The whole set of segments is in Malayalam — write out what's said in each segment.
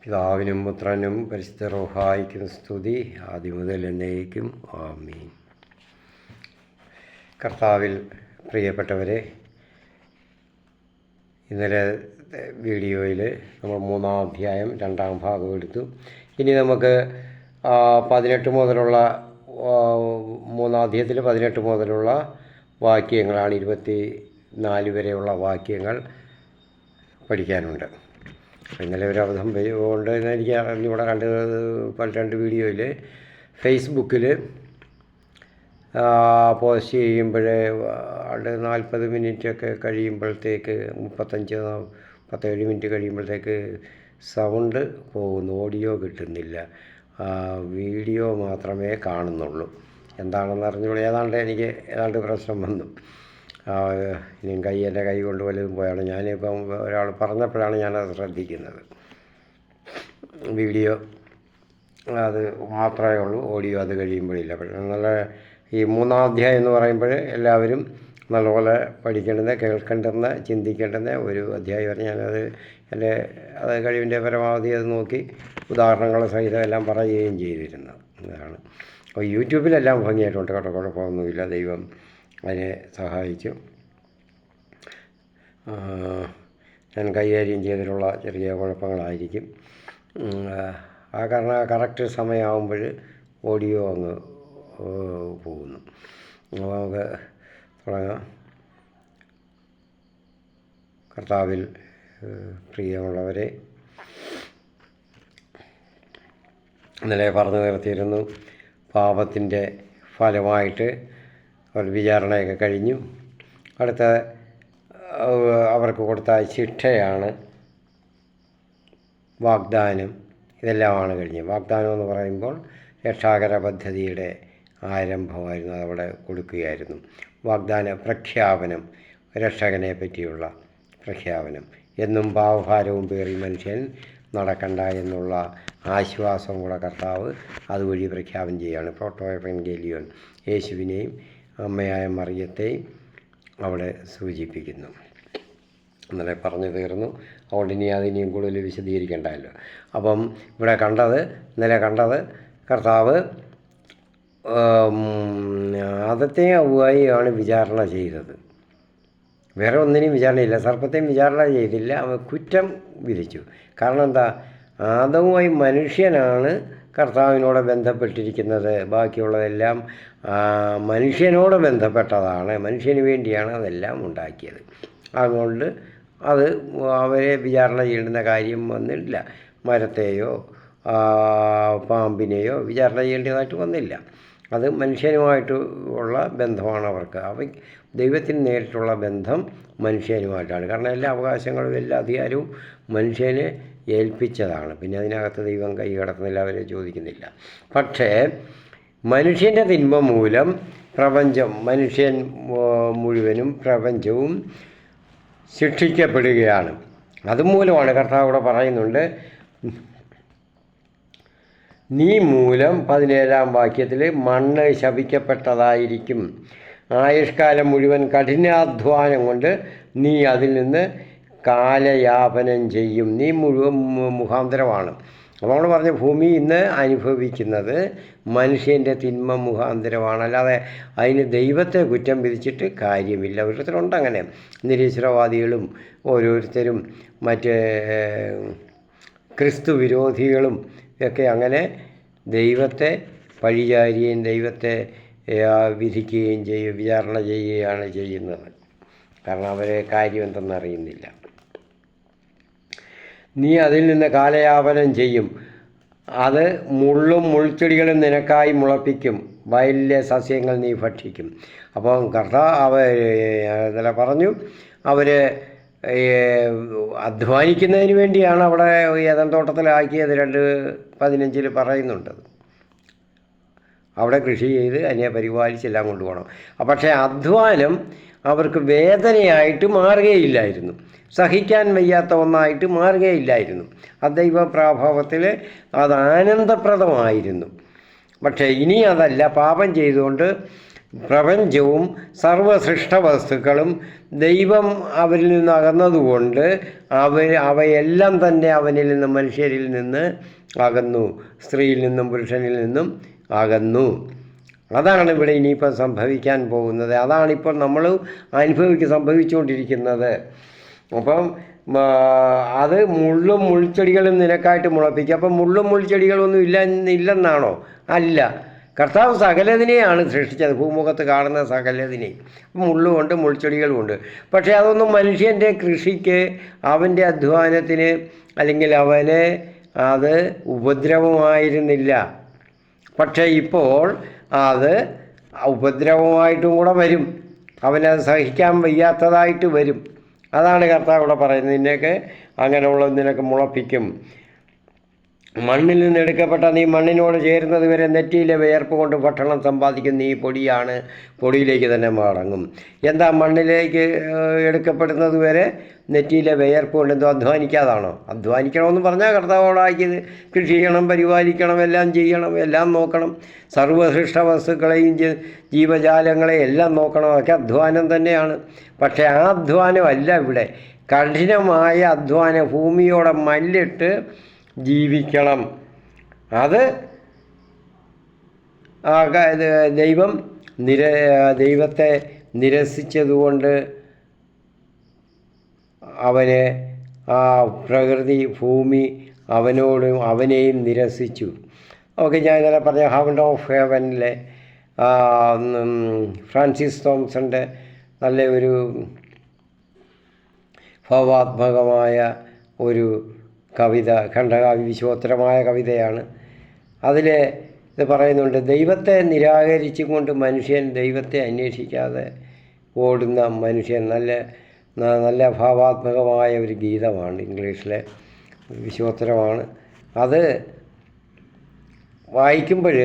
പിതാവിനും പുത്രനും പരിശുദ്ധ റൂഹായിക്കും സ്തുതി ആദ്യം മുതൽ എന്നേക്കും ആമീൻ. കർത്താവിൽ പ്രിയപ്പെട്ടവരെ, ഇന്നലെ വീഡിയോയിൽ നമ്മൾ 3-ാം അധ്യായം 2-ാം ഭാഗം എടുത്തു. ഇനി നമുക്ക് 18 മുതലുള്ള 3-ാം അധ്യായത്തിൽ 18 മുതലുള്ള വാക്യങ്ങളാണ്, 24 വരെയുള്ള വാക്യങ്ങൾ പഠിക്കാനുണ്ട്. ഇന്നലെ ഒരു അബദ്ധം കൊണ്ട് എനിക്ക് ഇവിടെ രണ്ട് വീഡിയോയിൽ ഫേസ്ബുക്കിൽ പോസ്റ്റ് ചെയ്യുമ്പോഴേ 40 മിനിറ്റൊക്കെ കഴിയുമ്പോഴത്തേക്ക് 35-37 മിനിറ്റ് കഴിയുമ്പോഴത്തേക്ക് സൗണ്ട് പോകുന്നു, ഓഡിയോ കിട്ടുന്നില്ല, വീഡിയോ മാത്രമേ കാണുന്നുള്ളൂ. എന്താണെന്ന് അറിഞ്ഞുകൂടെ? എനിക്ക് ഏതാണ്ട് പ്രശ്നം വന്നു. ഇനിയും എൻ്റെ കൈ കൊണ്ട് വല്ലതും പോയാണ്. ഞാനിപ്പം ഒരാൾ പറഞ്ഞപ്പോഴാണ് ഞാനത് ശ്രദ്ധിക്കുന്നത്. വീഡിയോ അത് മാത്രമേ ഉള്ളൂ, ഓഡിയോ അത് കഴിയുമ്പോഴില്ല. നല്ല ഈ 3-ാം അധ്യായം എന്ന് പറയുമ്പോൾ എല്ലാവരും നല്ലപോലെ പഠിക്കേണ്ടുന്ന, കേൾക്കേണ്ടുന്ന, ചിന്തിക്കേണ്ടുന്ന ഒരു അധ്യായമാണ്. ഞാനത് അത് കഴിവിൻ്റെ പരമാവധി അത് നോക്കി ഉദാഹരണങ്ങൾ സഹിതം എല്ലാം പറയുകയും ചെയ്തിരുന്നത്. അതാണ്. അപ്പോൾ യൂട്യൂബിലെല്ലാം ഭംഗിയായിട്ടുണ്ട് കേട്ടോ, കുഴപ്പമൊന്നുമില്ല. ദൈവം അതിനെ സഹായിച്ചു. ഞാൻ കൈകാര്യം ചെയ്തിട്ടുള്ള ചെറിയ കുഴപ്പങ്ങളായിരിക്കും. കാരണം കറക്റ്റ് സമയമാകുമ്പോൾ ഓഡിയോ അങ്ങ് പോകുന്നു. അപ്പോൾ നമുക്ക് തുടങ്ങാം. കർത്താവിൽ പ്രിയമുള്ളവരെ, ഇന്നലെ പറഞ്ഞു നിർത്തിയിരുന്നു, പാപത്തിൻ്റെ ഫലമായിട്ട് അവർ വിചാരണയൊക്കെ കഴിഞ്ഞു. അടുത്ത അവർക്ക് കൊടുത്ത ശിക്ഷയാണ് വാഗ്ദാനം. ഇതെല്ലാമാണ് കഴിഞ്ഞത്. വാഗ്ദാനം എന്ന് പറയുമ്പോൾ രക്ഷാകര പദ്ധതിയുടെ ആരംഭമായിരുന്നു, അതവിടെ കൊടുക്കുകയായിരുന്നു. വാഗ്ദാന പ്രഖ്യാപനം, രക്ഷകനെ പറ്റിയുള്ള പ്രഖ്യാപനം. എന്നും പാവഭാരവും പേറി മനുഷ്യൻ നടക്കണ്ട എന്നുള്ള ആശ്വാസം കൂടെ കർത്താവ് അതുവഴി പ്രഖ്യാപനം ചെയ്യുകയാണ്. പ്രോട്ടോഎവൻഗേലിയോൻ യേശുവിനെയും അമ്മയായ മറിയത്തെയും അവിടെ സൂചിപ്പിക്കുന്നു. ഇന്നലെ പറഞ്ഞു തീർന്നു, അതുകൊണ്ട് ഇനി അതിനെയും കൂടുതൽ വിശദീകരിക്കേണ്ടല്ലോ. അപ്പം ഇന്നലെ കണ്ടത് കർത്താവ് ആദത്തെ ഹവ്വായെയാണ് വിചാരണ ചെയ്തത്. വേറെ ഒന്നിനെയും വിചാരണയില്ല. സർപ്പത്തെയും വിചാരണ ചെയ്തില്ല, അവൻ കുറ്റം വിധിച്ചു. കാരണം എന്താ? ആദവുമായി മനുഷ്യനാണ് കർത്താവിനോട് ബന്ധപ്പെട്ടിരിക്കുന്നത്. ബാക്കിയുള്ളതെല്ലാം മനുഷ്യനോട് ബന്ധപ്പെട്ടതാണ്, മനുഷ്യന് വേണ്ടിയാണ് അതെല്ലാം ഉണ്ടാക്കിയത്. അതുകൊണ്ട് അവരെ വിചാരണ ചെയ്യേണ്ടുന്ന കാര്യം വന്നില്ല. മരത്തെയോ പാമ്പിനെയോ വിചാരണ ചെയ്യേണ്ടതായിട്ട് വന്നില്ല. അത് മനുഷ്യനുമായിട്ട് ഉള്ള ബന്ധമാണ് അവർക്ക്. ദൈവത്തിന് നേരിട്ടുള്ള ബന്ധം മനുഷ്യനുമായിട്ടാണ്. കാരണം എല്ലാ അവകാശങ്ങളും എല്ലാ അധികാരവും മനുഷ്യനെ ഏൽപ്പിച്ചതാണ്. പിന്നെ അതിനകത്ത് ദൈവം കൈ കടത്തുന്നില്ല, അവരെ ചോദിക്കുന്നില്ല. പക്ഷേ മനുഷ്യൻ്റെ തിന്മ മൂലം മനുഷ്യൻ മുഴുവനും പ്രപഞ്ചവും ശിക്ഷിക്കപ്പെടുകയാണ്. അതുമൂലമാണ് കർത്താവ് ഇവിടെ പറയുന്നുണ്ട്, നീ മൂലം 17-ാം വാക്യത്തിൽ മണ്ണ് ശപിക്കപ്പെട്ടതായിരിക്കും. ആയുഷ്കാലം മുഴുവൻ കഠിനാധ്വാനം കൊണ്ട് നീ അതിൽ നിന്ന് കാലയാപനം ചെയ്യും. നീ മുഴുവൻ മുഖാന്തരമാണ്. നമ്മൾ പറഞ്ഞ ഭൂമി ഇന്ന് അനുഭവിക്കുന്നത് മനുഷ്യൻ്റെ തിന്മ മുഖാന്തരമാണ്. അല്ലാതെ അതിന് ദൈവത്തെ കുറ്റം വിധിച്ചിട്ട് കാര്യമില്ല. ഓരോരുത്തരുണ്ടങ്ങനെ, നിരീശ്വരവാദികളും ഓരോരുത്തരും മറ്റേ ക്രിസ്തു വിരോധികളും ഒക്കെ അങ്ങനെ ദൈവത്തെ പഴിചാരുകയും ദൈവത്തെ വിധിക്കുകയും വിചാരണ ചെയ്യുകയാണ് ചെയ്യുന്നത്. കാരണം അവരെ കാര്യം എന്തെന്നറിയുന്നില്ല. നീ അതിൽ നിന്ന് കാലയാപനം ചെയ്യും. അത് മുള്ളും മുൾച്ചെടികളും നിനക്കായി മുളപ്പിക്കും, വയലിലെ സസ്യങ്ങൾ നീ ഭക്ഷിക്കും. അപ്പം കർത്താവ് ഇന്നലെ പറഞ്ഞു, അവർ അധ്വാനിക്കുന്നതിന് വേണ്ടിയാണ് അവിടെ ഏതൻ തോട്ടത്തിലാക്കിയത്. 2:15 പറയുന്നുണ്ട്. അവിടെ കൃഷി ചെയ്ത് അതിനെ പരിപാലിച്ചെല്ലാം കൊണ്ടുപോകണം. പക്ഷേ അധ്വാനം അവർക്ക് വേദനയായിട്ട് മാറുകയില്ലായിരുന്നു, സഹിക്കാൻ വയ്യാത്ത ഒന്നായിട്ട് മാറുകയില്ലായിരുന്നു. ദൈവ പ്രാഭാവത്തിൽ അത് ആനന്ദപ്രദമായിരുന്നു. പക്ഷേ ഇനി അതല്ല. പാപം ചെയ്തുകൊണ്ട് പ്രപഞ്ചവും സർവസൃഷ്ട വസ്തുക്കളും ദൈവം അവരിൽ നിന്ന് അകന്നതുകൊണ്ട് അവയെല്ലാം തന്നെ അവനിൽ നിന്ന്, മനുഷ്യരിൽ നിന്ന് അകന്നു, സ്ത്രീയിൽ നിന്നും പുരുഷനിൽ നിന്നും അകന്നു. അതാണ് ഇവിടെ ഇനിയിപ്പോൾ സംഭവിക്കാൻ പോകുന്നത്. അതാണിപ്പോൾ നമ്മൾ സംഭവിച്ചുകൊണ്ടിരിക്കുന്നത്. അപ്പം അത് മുള്ളും മുൾച്ചെടികളും നിനക്കായിട്ട് മുളപ്പിക്കുക. അപ്പം മുള്ളും മുൾച്ചെടികളൊന്നും ഇല്ലെന്നാണോ? അല്ല. കർത്താവ് സകലതിനെയാണ് സൃഷ്ടിച്ചത്, ഭൂമുഖത്ത് കാണുന്ന സകലതിനെ. മുള്ളുമുണ്ട്, മുൾച്ചെടികളുമുണ്ട്. പക്ഷേ അതൊന്നും മനുഷ്യൻ്റെ കൃഷിക്ക്, അവൻ്റെ അധ്വാനത്തിന്, അല്ലെങ്കിൽ അവന് അത് ഉപദ്രവമായിരുന്നില്ല. പക്ഷേ ഇപ്പോൾ അത് ഉപദ്രവമായിട്ടും കൂടെ വരും. അവനത് സഹിക്കാൻ വയ്യാത്തതായിട്ട് വരും. അതാണ് കർത്താവ് ഇവിടെ പറയുന്നത്. നിനക്ക് അങ്ങനെയുള്ളത് നിനക്ക് മുളപ്പിക്കും. മണ്ണിൽ നിന്ന് എടുക്കപ്പെട്ട നീ മണ്ണിനോട് ചേരുന്നത് വരെ നെറ്റിയിലെ വിയർപ്പ് കൊണ്ട് ഭക്ഷണം സമ്പാദിക്കും. നീ പൊടിയാണ്, പൊടിയിലേക്ക് തന്നെ മടങ്ങും. എന്താ മണ്ണിലേക്ക് എടുക്കപ്പെടുന്നത് വരെ നെറ്റിയിലെ വിയർപ്പ് കൊണ്ട് എന്തോ അധ്വാനിക്കാതാണോ? അധ്വാനിക്കണമെന്ന് പറഞ്ഞാൽ കർത്താവോടാക്കിയത് കൃഷി ചെയ്യണം, പരിപാലിക്കണം, എല്ലാം ചെയ്യണം, എല്ലാം നോക്കണം. സർവസൃഷ്ട വസ്തുക്കളെയും ജീവജാലങ്ങളെയും എല്ലാം നോക്കണം. അതൊക്കെ അധ്വാനം തന്നെയാണ്. പക്ഷേ ആ അധ്വാനമല്ല ഇവിടെ. കഠിനമായ അധ്വാനം, ഭൂമിയോടെ മല്ലിട്ട് ജീവിക്കണം. അത് ദൈവത്തെ നിരസിച്ചതുകൊണ്ട് അവന് ആ പ്രകൃതി, ഭൂമി അവനെയും നിരസിച്ചു. ഓക്കെ, ഞാൻ ഇന്നലെ പറഞ്ഞ ഹൗണ്ട് ഓഫ് ഹെവനിലെ ഫ്രാൻസിസ് തോംസൻ്റെ നല്ല ഒരു ഭാവാത്മകമായ ഒരു കവിത, ഖണ്ഡകാവ്യ വിശ്വോത്തരമായ കവിതയാണ്. അതിൽ ഇത് പറയുന്നുണ്ട്, ദൈവത്തെ നിരാകരിച്ചുകൊണ്ട് മനുഷ്യൻ ദൈവത്തെ അന്വേഷിക്കാതെ ഓടുന്ന മനുഷ്യൻ. നല്ല ഭാവാത്മകമായ ഒരു ഗീതമാണ്, ഇംഗ്ലീഷിലെ വിശ്വോത്തരമാണ്. അത് വായിക്കുമ്പോൾ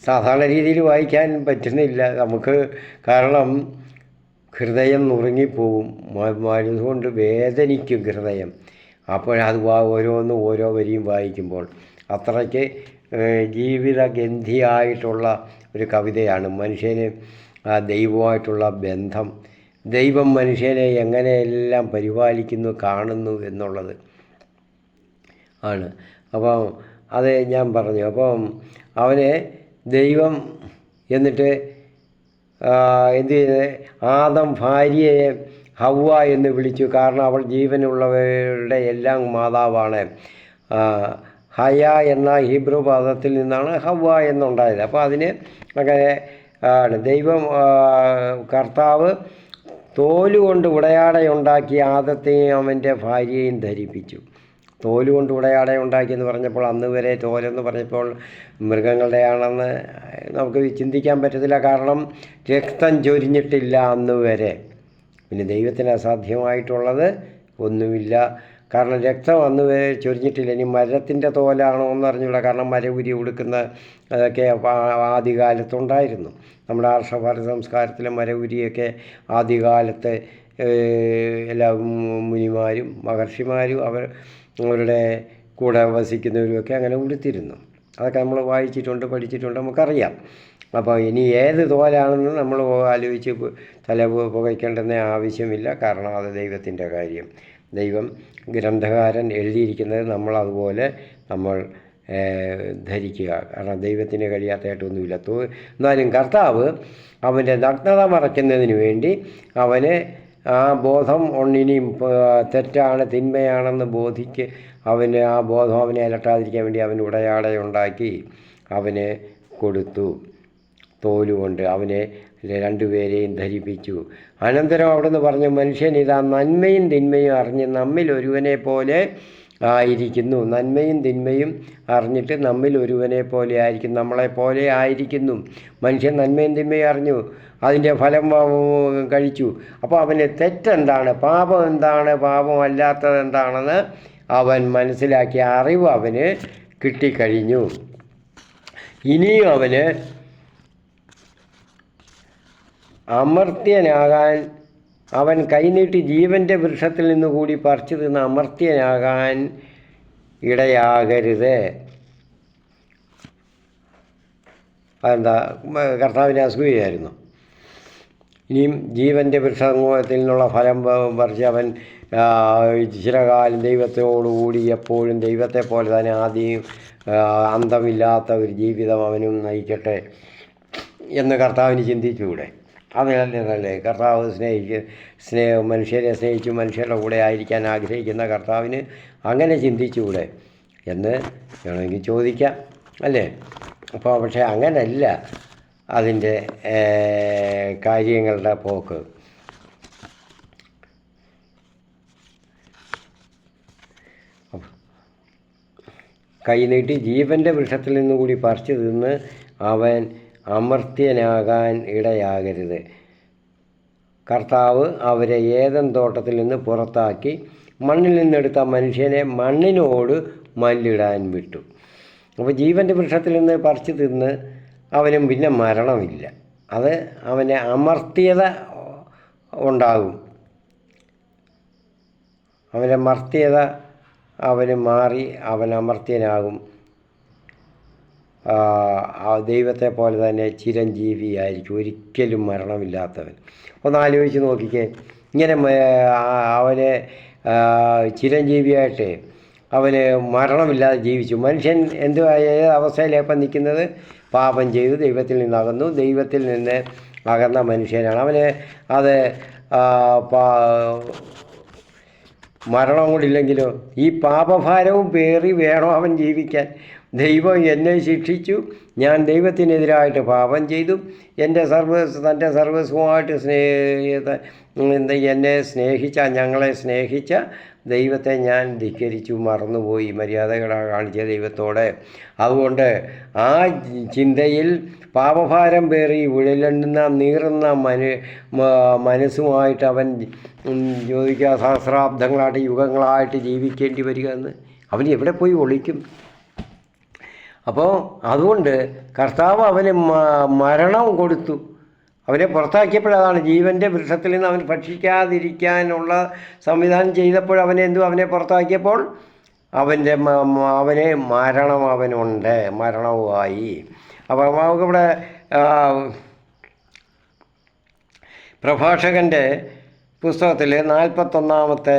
സാധാരണ രീതിയിൽ വായിക്കാൻ പറ്റുന്നില്ല നമുക്ക്. കാരണം ഹൃദയം നുറുങ്ങിപ്പോവും, അതുകൊണ്ട് വേദനിക്കും ഹൃദയം. അപ്പോഴത് ഓരോ വരിയും വായിക്കുമ്പോൾ അത്രയ്ക്ക് ജീവിതഗന്ധിയായിട്ടുള്ള ഒരു കവിതയാണ്. മനുഷ്യന് ദൈവമായിട്ടുള്ള ബന്ധം, ദൈവം മനുഷ്യനെ എങ്ങനെയെല്ലാം പരിപാലിക്കുന്നു, കാണുന്നു എന്നുള്ളത് ആണ്. അപ്പം അത് ഞാൻ പറഞ്ഞു. അപ്പം അവനെ ദൈവം എന്നിട്ട് എന്ത് ചെയ്ത്, ആദം ഭാര്യയെ ഹവ്വ എന്ന് വിളിച്ചു. കാരണം അവൾ ജീവനുള്ളവരുടെ എല്ലാം മാതാവാണ്. ഹയ എന്ന ഹീബ്രു പദത്തിൽ നിന്നാണ് ഹവ്വ എന്നുണ്ടായത്. അപ്പോൾ അതിന് അങ്ങനെ ആണ്. ദൈവം കർത്താവ് തോലുകൊണ്ട് ഉടയാടയുണ്ടാക്കി ആദത്തെയും അവൻ്റെ ഭാര്യയെയും ധരിപ്പിച്ചു. തോലുകൊണ്ട് ഉടയാടയുണ്ടാക്കിയെന്ന് പറഞ്ഞപ്പോൾ, അന്ന് വരെ തോലെന്ന് പറഞ്ഞപ്പോൾ മൃഗങ്ങളുടെയാണെന്ന് നമുക്ക് ചിന്തിക്കാൻ പറ്റത്തില്ല. കാരണം രക്തം ചൊരിഞ്ഞിട്ടില്ല അന്ന് വരെ. പിന്നെ ദൈവത്തിന് അസാധ്യമായിട്ടുള്ളത് ഒന്നുമില്ല. കാരണം രക്തം അന്ന് വരെ ചൊരിഞ്ഞിട്ടില്ല. ഇനി മരത്തിൻ്റെ തോലാണോ എന്നറിഞ്ഞൂടാ. കാരണം മരവുരി ഉടുക്കുന്ന അതൊക്കെ ആദ്യകാലത്തുണ്ടായിരുന്നു. നമ്മുടെ ആർഷഭാരത സംസ്കാരത്തിലെ മരവുരിയൊക്കെ ആദ്യകാലത്ത് എല്ലാ മുനിമാരും മഹർഷിമാരും അവരുടെ കൂടെ വസിക്കുന്നവരുമൊക്കെ അങ്ങനെ ഉടുത്തിരുന്നു. അതൊക്കെ നമ്മൾ വായിച്ചിട്ടുണ്ട്, പഠിച്ചിട്ടുണ്ട്, നമുക്കറിയാം. അപ്പോൾ ഇനി ഏത് തോലാണെന്ന് നമ്മൾ ആലോചിച്ച് തല പുകയ്ക്കേണ്ടെന്ന ആവശ്യമില്ല. കാരണം അത് ദൈവത്തിൻ്റെ കാര്യം. ദൈവം ഗ്രന്ഥകാരൻ എഴുതിയിരിക്കുന്നത് നമ്മളതുപോലെ നമ്മൾ ധരിക്കുക. കാരണം ദൈവത്തിന് കഴിയാത്തതായിട്ടൊന്നുമില്ല. എന്നാലും കർത്താവ് അവൻ്റെ നഗ്നത മറയ്ക്കുന്നതിന് വേണ്ടി അവന് ആ ബോധം ഇനിയും തെറ്റാണ്, തിന്മയാണെന്ന് അവന് ആ ബോധം അവനെ അലട്ടാതിരിക്കാൻ വേണ്ടി അവന് ഉടയാടയുണ്ടാക്കി അവന് കൊടുത്തു. തോലുകൊണ്ട് അവനെ രണ്ടുപേരെയും ധരിപ്പിച്ചു. അനന്തരം അവിടുന്ന് പറഞ്ഞു, മനുഷ്യൻ ഇതാ നന്മയും തിന്മയും അറിഞ്ഞ് നമ്മിൽ ഒരുവനെ പോലെ ആയിരിക്കുന്നു. നന്മയും തിന്മയും അറിഞ്ഞിട്ട് നമ്മിൽ ഒരുവനെ പോലെ ആയിരിക്കും, നമ്മളെപ്പോലെ ആയിരിക്കുന്നു. മനുഷ്യൻ നന്മയും തിന്മയും അറിഞ്ഞു, അതിൻ്റെ ഫലം കഴിച്ചു. അപ്പോൾ അവന് തെറ്റെന്താണ്, പാപം എന്താണ്, പാപമല്ലാത്തത് എന്താണെന്ന് അവൻ മനസ്സിലാക്കിയ അറിവ് അവന് കിട്ടിക്കഴിഞ്ഞു. ഇനിയും അവന് അമർത്യനാകാൻ, അവൻ കൈനീട്ടി ജീവൻ്റെ വൃക്ഷത്തിൽ നിന്നുകൂടി പറിച്ചു തിന്ന് അമർത്യനാകാൻ ഇടയാകരുത്. എന്താ കർത്താവിനെ അസൂയയായിരുന്നു. ഇനിയും ജീവൻ്റെ വൃക്ഷത്തിൽ നിന്നുള്ള ഫലം പറിച്ച് അവൻ ചിരകാലം ദൈവത്തോടുകൂടി എപ്പോഴും ദൈവത്തെ പോലെ തന്നെ ആദ്യം അന്തമില്ലാത്ത ഒരു ജീവിതം അവനും നയിക്കട്ടെ എന്ന് കർത്താവിന് ചിന്തിച്ചുകൂടെ? അതല്ലേ കർത്താവ് മനുഷ്യരെ സ്നേഹിച്ചു മനുഷ്യരുടെ കൂടെ ആയിരിക്കാൻ ആഗ്രഹിക്കുന്ന കർത്താവിന് അങ്ങനെ ചിന്തിച്ചുകൂടെ എന്ന് വേണമെങ്കിൽ ചോദിക്കാം, അല്ലേ? അപ്പോൾ പക്ഷേ അങ്ങനല്ല അതിൻ്റെ കാര്യങ്ങളുടെ പോക്ക്. കൈനീട്ടി ജീവൻ്റെ വൃക്ഷത്തിൽ നിന്നുകൂടി പറിച്ചു തിന്ന് അവൻ അമർത്യനാകാൻ ഇടയാകരുത്. കർത്താവ് അവരെ ഏദൻ തോട്ടത്തിൽ നിന്ന് പുറത്താക്കി മണ്ണിൽ നിന്നെടുത്ത മനുഷ്യനെ മണ്ണിനോട് മല്ലിടാൻ വിട്ടു. അപ്പോൾ ജീവൻ്റെ വൃക്ഷത്തിൽ നിന്ന് പറിച്ചു തിന്ന് അവനും പിന്നെ മരണമില്ല. അത് അവന് അമർത്യത ഉണ്ടാകും. അവൻ്റെ മർത്യത അവന് മാറി അവൻ അമർത്യനാകും. ദൈവത്തെ പോലെ തന്നെ ചിരഞ്ജീവിയായിരിക്കും, ഒരിക്കലും മരണമില്ലാത്തവൻ. ഒന്ന് ആലോചിച്ച് നോക്കിക്കേ, ഇങ്ങനെ അവന് ചിരഞ്ജീവിയായിട്ട് അവന് മരണമില്ലാതെ ജീവിച്ചു. മനുഷ്യൻ ഏത് അവസ്ഥയിലേപ്പം നിൽക്കുന്നത്? പാപം ചെയ്തു ദൈവത്തിൽ നിന്നകന്നു. ദൈവത്തിൽ നിന്ന് അകന്ന മനുഷ്യനാണ് അവന്. അത് മരണം കൊണ്ടില്ലെങ്കിലോ ഈ പാപഭാരവും പേറി വേണം അവൻ ജീവിക്കാൻ. ദൈവം എന്നെ ശിക്ഷിച്ചു, ഞാൻ ദൈവത്തിനെതിരായിട്ട് പാപം ചെയ്തു, തൻ്റെ സർവസ്വമായിട്ട് എന്നെ ഞങ്ങളെ സ്നേഹിച്ച ദൈവത്തെ ഞാൻ ധിക്കരിച്ചു, മറന്നുപോയി, മര്യാദകളാണ് കാണിച്ച ദൈവത്തോടെ. അതുകൊണ്ട് ആ ചിന്തയിൽ പാപഭാരം പേറി ഉഴലുന്ന നീറുന്ന മനസ്സുമായിട്ട് അവൻ ചോദിക്കുക, സഹസ്രാബ്ദങ്ങളായിട്ട് യുഗങ്ങളായിട്ട് ജീവിക്കേണ്ടി വരിക എന്ന്. അവൻ എവിടെ പോയി ഒളിക്കും? അപ്പോൾ അതുകൊണ്ട് കർത്താവ് അവന് മരണം കൊടുത്തു. അവനെ പുറത്താക്കിയപ്പോഴതാണ് ജീവൻ്റെ വൃക്ഷത്തിൽ നിന്ന് അവൻ ഭക്ഷിക്കാതിരിക്കാനുള്ള സംവിധാനം ചെയ്തപ്പോൾ അവനെ പുറത്താക്കിയപ്പോൾ അവന് മരണം അവനുണ്ട്, മരണവുമായി. അപ്പോൾ നമുക്കിവിടെ പ്രഭാഷകൻ്റെ പുസ്തകത്തിൽ 41-ാമത്തെ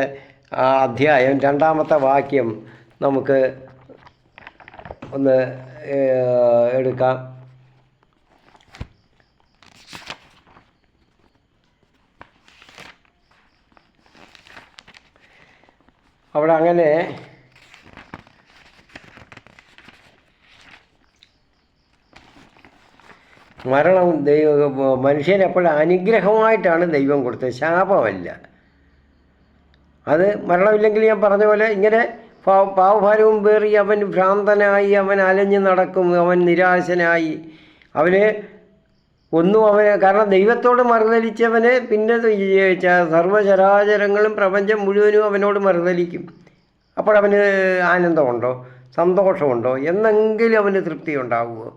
അധ്യായം 2-ാമത്തെ വാക്യം നമുക്ക് ഒന്ന് എടുക്കാം. അവിടെ അങ്ങനെ മരണം മനുഷ്യനെപ്പോഴും അനുഗ്രഹമായിട്ടാണ് ദൈവം കൊടുത്തത്, ശാപമല്ല. അത് മരണമില്ലെങ്കിൽ ഞാൻ പറഞ്ഞ പോലെ ഇങ്ങനെ പാവഭാരവും പേറി അവൻ ഭ്രാന്തനായി, അവൻ അലഞ്ഞു നടക്കും, അവൻ നിരാശനായി, കാരണം ദൈവത്തോട് മറുതലിച്ചവന് പിന്നെ സർവ്വചരാചരങ്ങളും പ്രപഞ്ചം മുഴുവനും അവനോട് മറുതലിക്കും. അപ്പോഴവന് ആനന്ദമുണ്ടോ, സന്തോഷമുണ്ടോ, എന്നെങ്കിലും അവന് തൃപ്തി ഉണ്ടാകുമോ?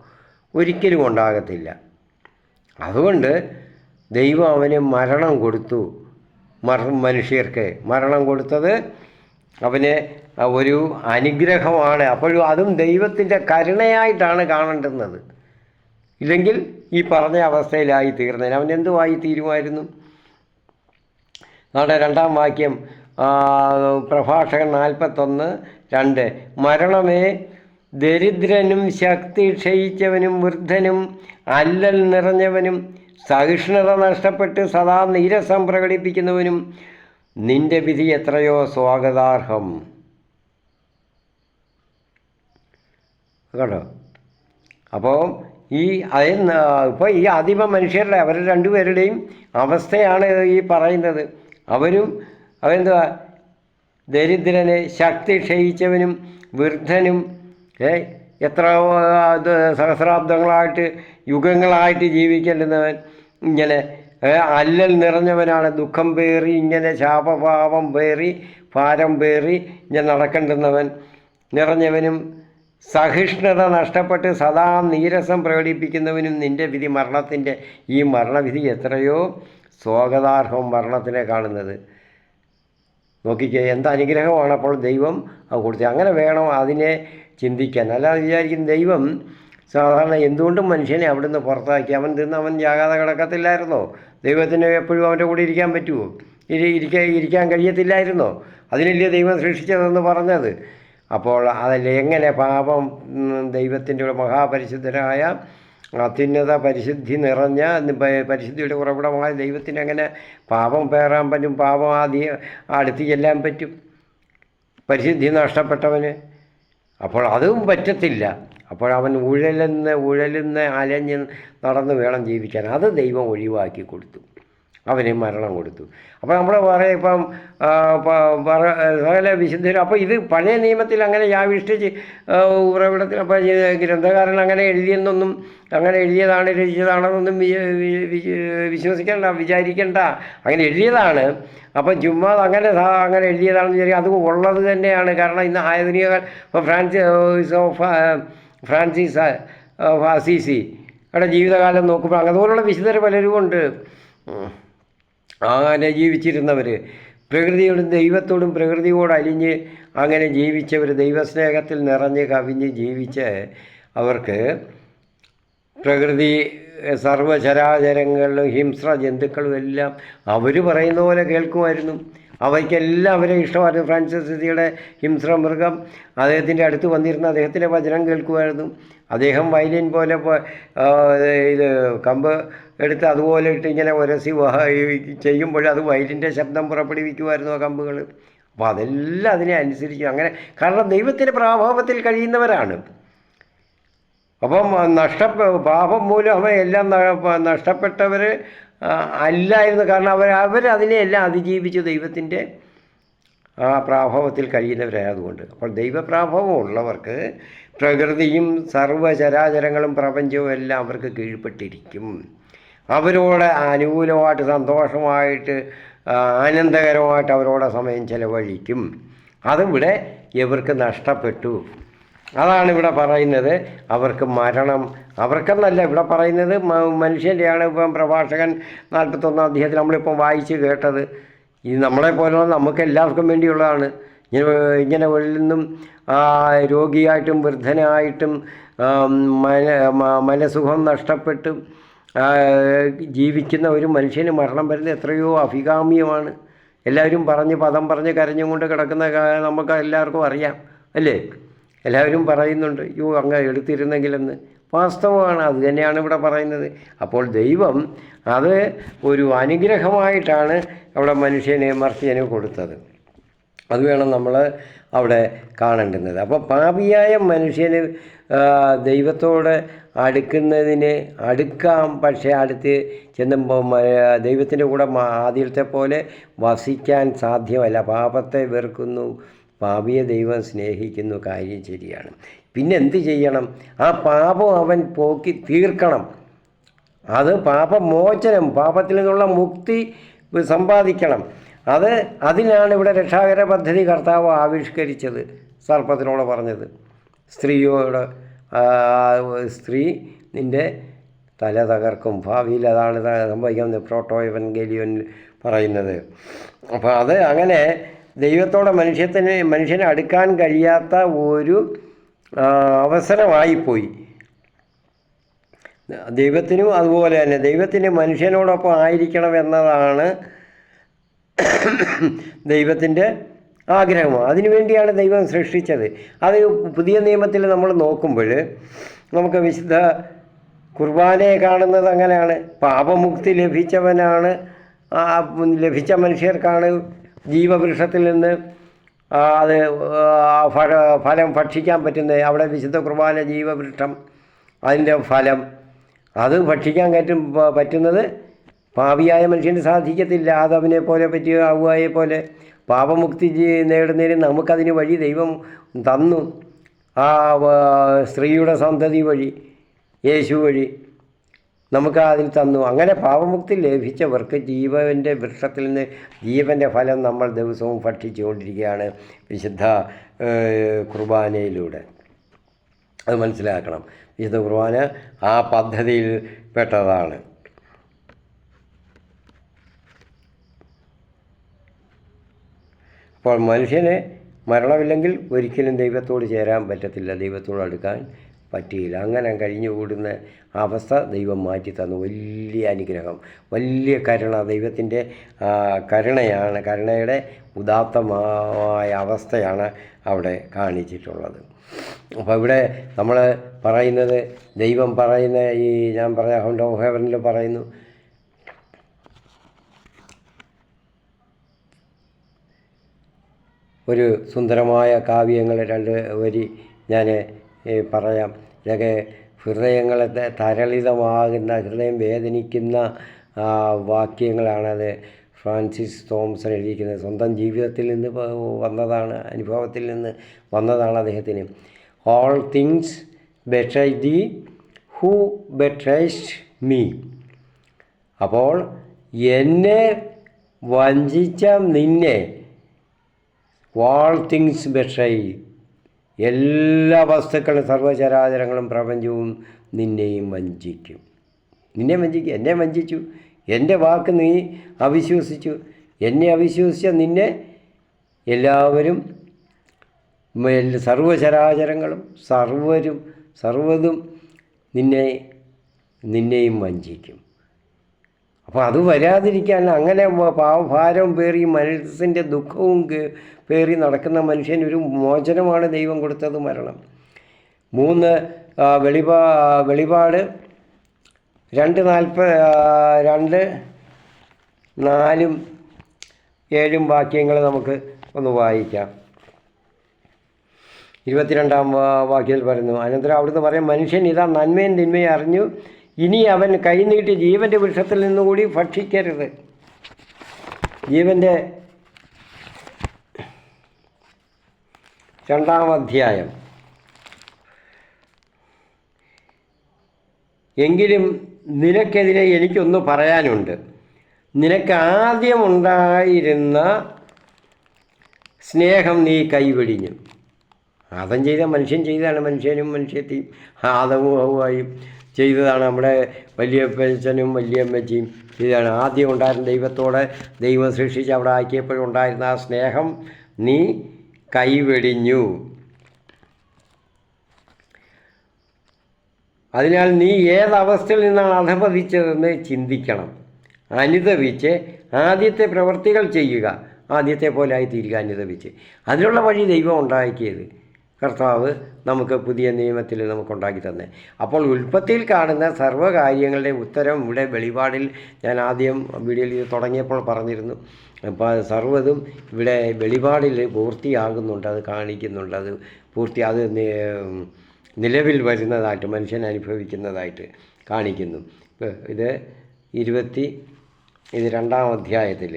ഒരിക്കലും ഉണ്ടാകത്തില്ല. അതുകൊണ്ട് ദൈവം അവന് മരണം കൊടുത്തു. മനുഷ്യർക്ക് മരണം കൊടുത്തത് അവന് ഒരു അനുഗ്രഹമാണ്. അപ്പോഴും അതും ദൈവത്തിൻ്റെ കരുണയായിട്ടാണ് കാണേണ്ടുന്നത്. ഇല്ലെങ്കിൽ ഈ പറഞ്ഞ അവസ്ഥയിലായി തീർന്നേനെ. അവൻ എന്തുമായി തീരുമായിരുന്നു? നമ്മുടെ 2-ാം വാക്യം പ്രഭാഷകൻ 41:2 മരണമേ, ദരിദ്രനും ശക്തി ക്ഷയിച്ചവനും വൃദ്ധനും അല്ലൽ നിറഞ്ഞവനും സഹിഷ്ണുത നഷ്ടപ്പെട്ട് സദാ നീരസം പ്രകടിപ്പിക്കുന്നവനും നിന്റെ വിധി എത്രയോ സ്വാഗതാർഹം. കേട്ടോ? അപ്പോൾ ഇപ്പോൾ ഈ ആദിമ മനുഷ്യരുടെ അവരുടെ രണ്ടുപേരുടെയും അവസ്ഥയാണ് ഈ പറയുന്നത്. അവരെന്തുവാ? ദരിദ്രനെ, ശക്തി ക്ഷയിച്ചവനും വൃദ്ധനും, എത്ര സഹസ്രാബ്ദങ്ങളായിട്ട് യുഗങ്ങളായിട്ട് ജീവിക്കേണ്ടുന്നവൻ, ഇങ്ങനെ അല്ലൽ നിറഞ്ഞവനാണ്, ദുഃഖം പേറി ഇങ്ങനെ ശാപപാപം പേറി ഭാരം പേറി ഇങ്ങനെ നടക്കേണ്ടുന്നവൻ നിറഞ്ഞവനും സഹിഷ്ണുത നഷ്ടപ്പെട്ട് സദാ നീരസം പ്രകടിപ്പിക്കുന്നവനും നിൻ്റെ വിധി ഈ മരണവിധി എത്രയോ സ്വാഗതാർഹം. മരണത്തിനെ കാണുന്നത് നോക്കിക്കേ, എന്ത് അനുഗ്രഹമാണ് അപ്പോൾ ദൈവം അത് കൊടുത്തത്. അങ്ങനെ വേണം അതിനെ ചിന്തിക്കാൻ. അല്ലാതെ വിചാരിക്കും ദൈവം സാധാരണ എന്തുകൊണ്ടും മനുഷ്യനെ അവിടുന്ന് പുറത്താക്കി. അവൻ തിന്ന് അവൻ ജാകാതെ കിടക്കത്തില്ലായിരുന്നോ? ദൈവത്തിന് എപ്പോഴും അവൻ്റെ കൂടെ ഇരിക്കാൻ പറ്റുമോ? ഇരിക്കാൻ കഴിയത്തില്ലായിരുന്നോ? അതിനല്ലേ ദൈവം സൃഷ്ടിച്ചതെന്ന് പറഞ്ഞത്. അപ്പോൾ അതല്ലേ എങ്ങനെ പാപം ദൈവത്തിൻ്റെ മഹാപരിശുദ്ധരായ അത്യുന്നത പരിശുദ്ധി നിറഞ്ഞ പരിശുദ്ധിയുടെ ഉറവിടമായ ദൈവത്തിന് അങ്ങനെ പാപം പേറാൻ പറ്റും? പാപം ആദ്യം അടുത്ത് ചെല്ലാൻ പറ്റും പരിശുദ്ധി നഷ്ടപ്പെട്ടവന്? അപ്പോൾ അതും പറ്റത്തില്ല. അപ്പോൾ അവൻ ഉഴലുന്ന അലഞ്ഞ് നടന്ന് വേണം ജീവിക്കാൻ. അത് ദൈവം ഒഴിവാക്കി കൊടുത്തു, അവന് മരണം കൊടുത്തു. അപ്പോൾ നമ്മൾ പറയാം ഇപ്പം സകല വിശുദ്ധരും. അപ്പോൾ ഇത് പഴയ നിയമത്തിൽ അങ്ങനെ യാവിഷ്ടിച്ച് ഉറവിടത്തിൽ അപ്പോൾ ഗ്രന്ഥകാരൻ അങ്ങനെ എഴുതിയെന്നൊന്നും അങ്ങനെ എഴുതിയതാണ് രചിച്ചതാണെന്നൊന്നും വിചാരിക്കേണ്ട. അങ്ങനെ എഴുതിയതാണ്. അപ്പം ചുമ്മാ അങ്ങനെ എഴുതിയതാണെന്ന് വിചാരിക്കുക. അത് ഉള്ളത് തന്നെയാണ്. കാരണം ഇന്ന് ആധുനിക ഇപ്പോൾ ഫ്രാൻസിസ് അസീസി അവിടെ ജീവിതകാലം നോക്കുമ്പോൾ അതുപോലുള്ള വിശുദ്ധർ പലരും ഉണ്ട്. അങ്ങനെ ജീവിച്ചിരുന്നവർ, പ്രകൃതിയോടും ദൈവത്തോടും പ്രകൃതിയോട് അലിഞ്ഞ് അങ്ങനെ ജീവിച്ചവർ, ദൈവസ്നേഹത്തിൽ നിറഞ്ഞ് കവിഞ്ഞ് ജീവിച്ച് അവർക്ക് പ്രകൃതി സർവ്വചരാചരങ്ങളിലും ഹിംസ്ര ജന്തുക്കളും എല്ലാം അവർ പറയുന്ന പോലെ കേൾക്കുമായിരുന്നു. അവയ്ക്കെല്ലാം അവരെ ഇഷ്ടമായിരുന്നു. ഫ്രാൻസിസ് അസീസിയുടെ ഹിംസ്ര മൃഗം അദ്ദേഹത്തിൻ്റെ അടുത്ത് വന്നിരുന്ന അദ്ദേഹത്തിൻ്റെ വചനം കേൾക്കുമായിരുന്നു. അദ്ദേഹം വയലിൻ പോലെ ഇത് കമ്പ് എടുത്ത് അതുപോലെ ഇട്ട് ഇങ്ങനെ ഉരസി ചെയ്യുമ്പോൾ അത് വയലിൻ്റെ ശബ്ദം പുറപ്പെടുവിക്കുമായിരുന്നു ആ കമ്പുകൾ. അപ്പോൾ അതെല്ലാം അതിനെ അനുസരിച്ച് അങ്ങനെ, കാരണം ദൈവത്തിൻ്റെ പ്രാഭാവത്തിൽ കഴിയുന്നവരാണ്. അപ്പം പാപം മൂലം അവയെല്ലാം നഷ്ടപ്പെട്ടവർ അല്ലായിരുന്നു. കാരണം അവരതിനെയെല്ലാം അതിജീവിച്ച് ദൈവത്തിൻ്റെ ആ പ്രാഭാവത്തിൽ കഴിയുന്നവരായതുകൊണ്ട്. അപ്പോൾ ദൈവപ്രാഭാവം ഉള്ളവർക്ക് പ്രകൃതിയും സർവ്വചരാചരങ്ങളും പ്രപഞ്ചവും എല്ലാം അവർക്ക് കീഴ്പ്പെട്ടിരിക്കും. അവരോട് അനുകൂലമായിട്ട് സന്തോഷമായിട്ട് ആനന്ദകരമായിട്ട് അവരോട് സമയം ചെലവഴിക്കും. അതിവിടെ ഇവർക്ക് നഷ്ടപ്പെട്ടു. അതാണ് ഇവിടെ പറയുന്നത്. അവർക്ക് മരണം, അവർക്കെന്നല്ല ഇവിടെ പറയുന്നത് മനുഷ്യൻ്റെയാണ്. ഇപ്പം പ്രഭാഷകൻ 41 അധ്യായത്തിൽ നമ്മളിപ്പം വായിച്ച് കേട്ടത്. ഇത് നമ്മളെപ്പോലുള്ള നമുക്ക് എല്ലാവർക്കും വേണ്ടിയുള്ളതാണ്. ഇങ്ങനെ നിന്നും രോഗിയായിട്ടും വൃദ്ധനായിട്ടും മനസുഖം നഷ്ടപ്പെട്ടും ജീവിക്കുന്ന ഒരു മനുഷ്യന് മരണം വരുന്നത് എത്രയോ അഭികാമ്യമാണ്. എല്ലാവരും പദം പറഞ്ഞ് കരഞ്ഞും കൊണ്ട് കിടക്കുന്ന നമുക്ക് എല്ലാവർക്കും അറിയാം, അല്ലേ? എല്ലാവരും പറയുന്നുണ്ട്, അങ്ങ് എടുത്തിരുന്നെങ്കിലെന്ന്. വാസ്തവമാണ്, അത് തന്നെയാണ് ഇവിടെ പറയുന്നത്. അപ്പോൾ ദൈവം അത് ഒരു അനുഗ്രഹമായിട്ടാണ് അവിടെ മർത്യന് കൊടുത്തത്. അത് വേണം നമ്മൾ അവിടെ കാണേണ്ടുന്നത്. അപ്പോൾ പാപിയായ മനുഷ്യന് ദൈവത്തോട് അടുക്കാം. പക്ഷേ അടുത്ത് ചെന്നുമ്പോൾ ദൈവത്തിൻ്റെ കൂടെ ആദ്യത്തെ പോലെ വസിക്കാൻ സാധ്യമല്ല. പാപത്തെ വെറുക്കുന്നു, പാപിയെ ദൈവം സ്നേഹിക്കുന്നു. കാര്യം ശരിയാണ്. പിന്നെ എന്ത് ചെയ്യണം? ആ പാപം അവൻ പോക്കി തീർക്കണം. അത് പാപമോചനം, പാപത്തിൽ നിന്നുള്ള മുക്തി സമ്പാദിക്കണം. അതിനാണ് ഇവിടെ രക്ഷാകര പദ്ധതി കർത്താവ് ആവിഷ്കരിച്ചത്. സർപ്പത്തിനോട് പറഞ്ഞത്, സ്ത്രീയോട്, സ്ത്രീ നിൻ്റെ തല തകർക്കും. ഭാവിയിൽ അതാണ് സംഭവിക്കുന്നത്, പ്രോട്ടോ എവൻഗേലിയോൻ പറയുന്നത്. അപ്പോൾ അത് അങ്ങനെ ദൈവത്തോടെ മനുഷ്യനെ അടുക്കാൻ കഴിയാത്ത ഒരു അവസരമായിപ്പോയി. ദൈവത്തിനും അതുപോലെ തന്നെ ദൈവത്തിന് മനുഷ്യനോടൊപ്പം ആയിരിക്കണം എന്നതാണ് ദൈവത്തിൻ്റെ ആഗ്രഹമാണ്. അതിനുവേണ്ടിയാണ് ദൈവം സൃഷ്ടിച്ചത്. അത് പുതിയ നിയമത്തിൽ നമ്മൾ നോക്കുമ്പോൾ നമുക്ക് വിശുദ്ധ കുർബാനയെ കാണുന്നത് അങ്ങനെയാണ്. പാപമുക്തി ലഭിച്ച മനുഷ്യർക്കാണ് ജീവവൃക്ഷത്തിൽ നിന്ന് അത് ഫലം ഭക്ഷിക്കാൻ പറ്റുന്നത്. അവിടെ വിശുദ്ധ കുർബാന ജീവവൃക്ഷം, അതിൻ്റെ ഫലം അത് ഭക്ഷിക്കാൻ പറ്റുന്നത് പാപിയായ മനുഷ്യന് സാധിക്കത്തില്ല. ആദാമിനെ പോലെ ഹവ്വായെ പോലെ പാപമുക്തി നേടുന്നതിന് നമുക്കതിന് വഴി ദൈവം തന്നു. ആ സ്ത്രീയുടെ സന്തതി വഴി, യേശു വഴി നമുക്ക് അതിൽ തന്നു. അങ്ങനെ പാപമുക്തി ലഭിച്ചവർക്ക് ജീവൻ്റെ വൃക്ഷത്തിൽ നിന്ന് ജീവൻ്റെ ഫലം നമ്മൾ ദിവസവും ഭക്ഷിച്ചുകൊണ്ടിരിക്കുകയാണ് വിശുദ്ധ കുർബാനയിലൂടെ. അത് മനസ്സിലാക്കണം. വിശുദ്ധ കുർബാന ആ പദ്ധതിയിൽ പെട്ടതാണ്. അപ്പോൾ മനുഷ്യന് മരണമില്ലെങ്കിൽ ഒരിക്കലും ദൈവത്തോട് ചേരാൻ പറ്റത്തില്ല, ദൈവത്തോട് അടുക്കാൻ പറ്റുകയില്ല. അങ്ങനെ കഴിഞ്ഞുകൂടുന്ന അവസ്ഥ ദൈവം മാറ്റി തന്നു. വലിയ അനുഗ്രഹം, വലിയ കരുണ, ദൈവത്തിൻ്റെ കരുണയാണ്, കരുണയുടെ ഉദാത്തമായ അവസ്ഥയാണ് അവിടെ കാണിച്ചിട്ടുള്ളത്. അപ്പോൾ ഇവിടെ നമ്മൾ പറയുന്നത്, ദൈവം പറയുന്ന ഈ ഞാൻ പറഞ്ഞ ഹൗണ്ട് ഓഫ് ഹെവനിൽ പറയുന്നു, ഒരു സുന്ദരമായ കാവ്യങ്ങൾ 2 വരി ഞാൻ പറയാം. ഇതൊക്കെ ഹൃദയങ്ങളെ തരളിതമാകുന്ന, ഹൃദയം വേദനിക്കുന്ന വാക്യങ്ങളാണത്. ഫ്രാൻസിസ് തോംസൺ എഴുതിയിരിക്കുന്നത് സ്വന്തം ജീവിതത്തിൽ നിന്ന് വന്നതാണ്, അനുഭവത്തിൽ നിന്ന് വന്നതാണ് അദ്ദേഹത്തിന്. All things betray thee who betrayest me. അപ്പോൾ എന്നെ വഞ്ചിച്ച നിന്നെ, ഓൾ തിങ്സ് ബെട്രൈ, എല്ലാ വസ്തുക്കളും സർവ്വചരാചരങ്ങളും പ്രപഞ്ചവും നിന്നെയും വഞ്ചിക്കും. നിന്നെ വഞ്ചിക്കും, എന്നെ വഞ്ചിച്ചു. എൻ്റെ വാക്ക് നീ അവിശ്വസിച്ചു. എന്നെ അവിശ്വസിച്ച നിന്നെ എല്ലാവരും, സർവ്വചരാചരങ്ങളും സർവ്വതും നിന്നെയും വഞ്ചിക്കും. അപ്പോൾ അത് വരാതിരിക്കാൻ, അങ്ങനെ പാവഭാരവും പേറി മനസ്സിൻ്റെ ദുഃഖവും പേറി നടക്കുന്ന മനുഷ്യന് ഒരു മോചനമാണ് ദൈവം കൊടുത്തത്, മരണം. 3 വെളിപാട് 2:4, 4, 7 വാക്യങ്ങൾ നമുക്ക് ഒന്ന് വായിക്കാം. 22-ാം വാക്യത്തിൽ പറയുന്നു, അനന്തരം അവിടുന്ന് പറയും, മനുഷ്യൻ ഇതാ നന്മയും തിന്മയും അറിഞ്ഞു, ഇനി അവൻ കൈനീട്ടി ജീവൻ്റെ വൃക്ഷത്തിൽ നിന്നുകൂടി ഭക്ഷിക്കരുത്. ജീവൻ്റെ 2-ാം അധ്യായം. എങ്കിലും നിനക്കെതിരെ എനിക്കൊന്ന് പറയാനുണ്ട്. നിനക്ക് ആദ്യമുണ്ടായിരുന്ന സ്നേഹം നീ കൈവെടിഞ്ഞു. ആദം ചെയ്ത മനുഷ്യൻ ചെയ്തതാണ്, മനുഷ്യനും മനുഷ്യത്തെയും ആദവും ഹവ്വായും ചെയ്തതാണ്. നമ്മുടെ വലിയപ്പച്ചനും വലിയമ്മച്ചിയും ചെയ്തതാണ്. ആദ്യം ഉണ്ടായിരുന്ന ദൈവത്തോടെ ദൈവം സൃഷ്ടിച്ച് അവിടെ ആക്കിയപ്പോഴുണ്ടായിരുന്ന ആ സ്നേഹം നീ കൈവെടിഞ്ഞു. അതിനാൽ നീ ഏതവസ്ഥയിൽ നിന്നാണ് അധപതിച്ചതെന്ന് ചിന്തിക്കണം. അനുതപിച്ച് ആദ്യത്തെ പ്രവൃത്തികൾ ചെയ്യുക. ആദ്യത്തെ പോലെ ആയിത്തീരുക, അനുതപിച്ച്. അതിനുള്ള വഴി ദൈവം ഉണ്ടാക്കിയത്, കർത്താവ് നമുക്ക് പുതിയ നിയമത്തിൽ നമുക്കുണ്ടാക്കി തന്നെ. അപ്പോൾ ഉൽപ്പത്തിയിൽ കാണുന്ന സർവ്വകാര്യങ്ങളുടെ ഉത്തരം ഇവിടെ വെളിപാടിൽ, ഞാൻ ആദ്യം വീഡിയോയിൽ ഇത് തുടങ്ങിയപ്പോൾ പറഞ്ഞിരുന്നു. അപ്പോൾ സർവ്വതും ഇവിടെ വെളിപാടിൽ പൂർത്തിയാകുന്നുണ്ട്, അത് കാണിക്കുന്നുണ്ട്, അത് അത് നിലവിൽ വരുന്നതായിട്ട്, മനുഷ്യൻ അനുഭവിക്കുന്നതായിട്ട് കാണിക്കുന്നു. ഇത് 2-ാം അധ്യായത്തിൽ.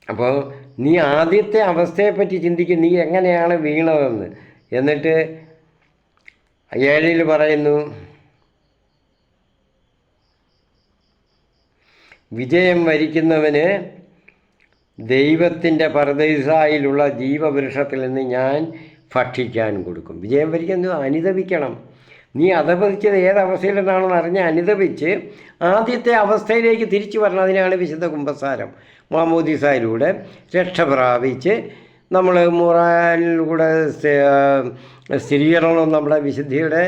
അപ്പോൾ നീ ആദ്യത്തെ അവസ്ഥയെപ്പറ്റി ചിന്തിക്കും, നീ എങ്ങനെയാണ് വീണതെന്ന്. എന്നിട്ട് 7-ൽ പറയുന്നു, വിജയം വരിക്കുന്നവന് ദൈവത്തിൻ്റെ പരദീസായിലുള്ള ജീവവൃക്ഷത്തിൽ നിന്ന് ഞാൻ ഭക്ഷിക്കാൻ കൊടുക്കും. വിജയം വരിക്കുന്നത് അനുതപിക്കണം. നീ അധപതിച്ചത് ഏതവസ്ഥയിൽ നിന്നാണെന്ന് അറിഞ്ഞ് അനുതപിച്ച് ആദ്യത്തെ അവസ്ഥയിലേക്ക് തിരിച്ചു വരണം. അതിനാണ് വിശുദ്ധ കുമ്പസാരം. മാമോദീസായിലൂടെ രക്ഷ പ്രാപിച്ച് നമ്മൾ മുറാനിലൂടെ സ്ഥിരീകരണവും, നമ്മുടെ വിശുദ്ധിയുടെ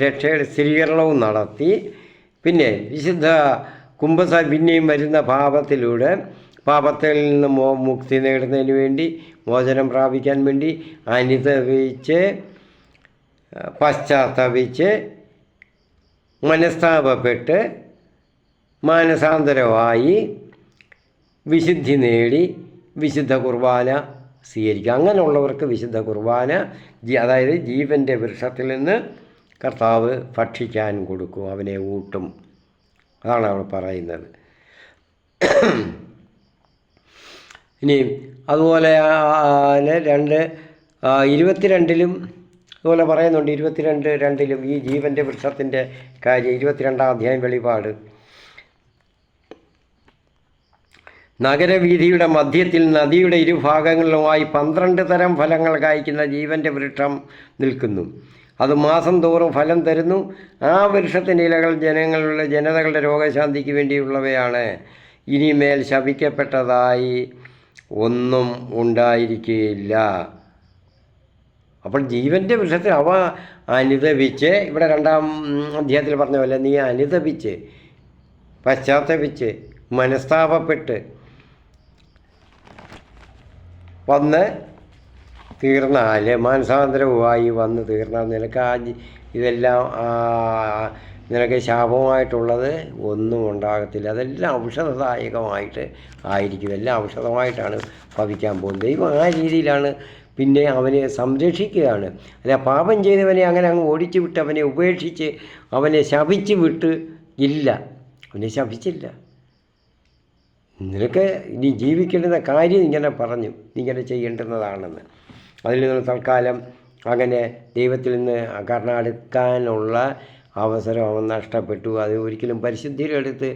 രക്ഷയുടെ സ്ഥിരീകരണവും നടത്തി, പിന്നെ വിശുദ്ധ പിന്നെയും വരുന്ന പാപത്തിൽ നിന്ന് മുക്തി നേടുന്നതിന് വേണ്ടി, മോചനം പ്രാപിക്കാൻ വേണ്ടി അനുതപിച്ച് പശ്ചാത്തപിച്ച് മനസ്താപപ്പെട്ട് മാനസാന്തരമായി വിശുദ്ധി നേടി വിശുദ്ധ കുർബാന സ്വീകരിക്കുക. അങ്ങനെയുള്ളവർക്ക് വിശുദ്ധ കുർബാന, അതായത് ജീവൻ്റെ വൃക്ഷത്തിൽ നിന്ന് കർത്താവ് ഭക്ഷിക്കാൻ കൊടുക്കും, അവനെ ഊട്ടും. അതാണ് അവൾ പറയുന്നത്. ഇനി അതുപോലെ 22-ലും അതുപോലെ പറയുന്നുണ്ട്. 22:2 ഈ ജീവൻ്റെ വൃക്ഷത്തിൻ്റെ കാര്യം. 22-ാം അധ്യായം വെളിപാട്. നഗരവീഥിയുടെ മധ്യത്തിൽ നദിയുടെ ഇരുഭാഗങ്ങളിലുമായി 12 തരം ഫലങ്ങൾ കായ്ക്കുന്ന ജീവൻ്റെ വൃക്ഷം നിൽക്കുന്നു. അത് മാസം തോറും ഫലം തരുന്നു. ആ വൃക്ഷത്തിൻ്റെ ഇലകൾ ജനതകളുടെ രോഗശാന്തിക്ക് വേണ്ടിയുള്ളവയാണ്. ഇനിമേൽ ശപിക്കപ്പെട്ടതായി ഒന്നും ഉണ്ടായിരിക്കുകയില്ല. അപ്പോൾ ജീവൻ്റെ വൃക്ഷത്തിൽ അവ അനുദപിച്ച്, ഇവിടെ 2-ാം അധ്യായത്തിൽ പറഞ്ഞ പോലെ നീ അനുദപിച്ച് പശ്ചാത്തപിച്ച് മനസ്താപപ്പെട്ട് വന്ന് തീർന്നാൽ, മാനസാന്തരവുമായി വന്ന് തീർന്നാൽ നിനക്ക് ഇതെല്ലാം നിനക്ക് ശാപമായിട്ടുള്ളത് ഒന്നും ഉണ്ടാകത്തില്ല. അതെല്ലാം ഔഷധദായകമായിട്ട് ആയിരിക്കും. എല്ലാം ഔഷധമായിട്ടാണ് ഭവിക്കാൻ പോകുന്നത്. ദൈവം ആ രീതിയിലാണ് പിന്നെ അവനെ സംരക്ഷിക്കുകയാണ്. അല്ല, പാപം ചെയ്തവനെ അങ്ങനെ അങ്ങ് ഓടിച്ചു വിട്ട് അവനെ ഉപേക്ഷിച്ച് അവനെ ശപിച്ച് വിട്ട് ഇല്ല, അവനെ ശപിച്ചില്ല. നിനക്ക് ഇനി ജീവിക്കേണ്ടുന്ന കാര്യം ഇങ്ങനെ പറഞ്ഞു, ഇങ്ങനെ ചെയ്യേണ്ടുന്നതാണെന്ന്. അതിൽ നിന്ന് തൽക്കാലം അങ്ങനെ ദൈവത്തിൽ നിന്ന് കർണടുക്കാനുള്ള അവസരം അവൻ നഷ്ടപ്പെട്ടു. അത് ഒരിക്കലും പരിശുദ്ധിയുടെ അടുത്ത്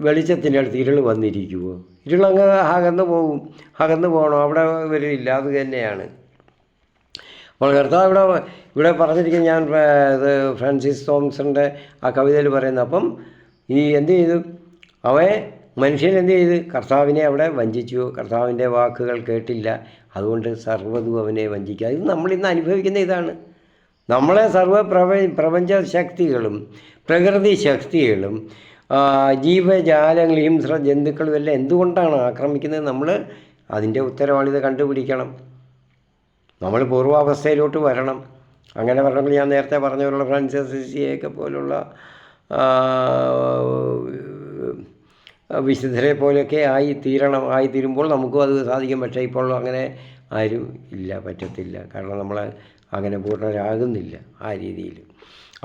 വെളിച്ചത്തിൻ്റെ അടുത്ത് ഇരുൾ വന്നിരിക്കുമോ? ഇരുളങ്ങ് അകന്നു പോകും. അകന്നു പോകണം, അവിടെ വരില്ല. അത് തന്നെയാണ്. അപ്പോൾ കർത്താവ് ഇവിടെ പറഞ്ഞിരിക്കുന്നത്, ഞാൻ ഫ്രാൻസിസ് തോംസൻ്റെ ആ കവിതയിൽ പറയുന്നത്. അപ്പം ഈ എന്ത് ചെയ്തു? മനുഷ്യൻ എന്ത് ചെയ്ത്? കർത്താവിനെ അവിടെ വഞ്ചിച്ചു. കർത്താവിൻ്റെ വാക്കുകൾ കേട്ടില്ല. അതുകൊണ്ട് സർവ്വതും അവനെ വഞ്ചിക്കുക. ഇത് നമ്മളിന്ന് അനുഭവിക്കുന്ന ഇതാണ്. നമ്മളെ പ്രപഞ്ച ശക്തികളും പ്രകൃതി ശക്തികളും ജീവജാലങ്ങളും ഹിംസ്ര ജന്തുക്കളും എല്ലാം എന്തുകൊണ്ടാണ് ആക്രമിക്കുന്നത്? നമ്മൾ അതിൻ്റെ ഉത്തരവാദിത കണ്ടുപിടിക്കണം. നമ്മൾ പൂർവാവസ്ഥയിലോട്ട് വരണം. അങ്ങനെ പറഞ്ഞപ്പോൾ ഞാൻ നേരത്തെ പറഞ്ഞ പോലുള്ള ഫ്രാൻസിസ് അസീസിയൊക്കെ പോലുള്ള വിശുദ്ധരെ പോലെയൊക്കെ ആയിത്തീരുമ്പോൾ നമുക്കും അത് സാധിക്കും. പക്ഷേ ഇപ്പോൾ അങ്ങനെ ആരും ഇല്ല, പറ്റത്തില്ല. കാരണം നമ്മൾ അങ്ങനെ പൂർണ്ണരാകുന്നില്ല ആ രീതിയിൽ.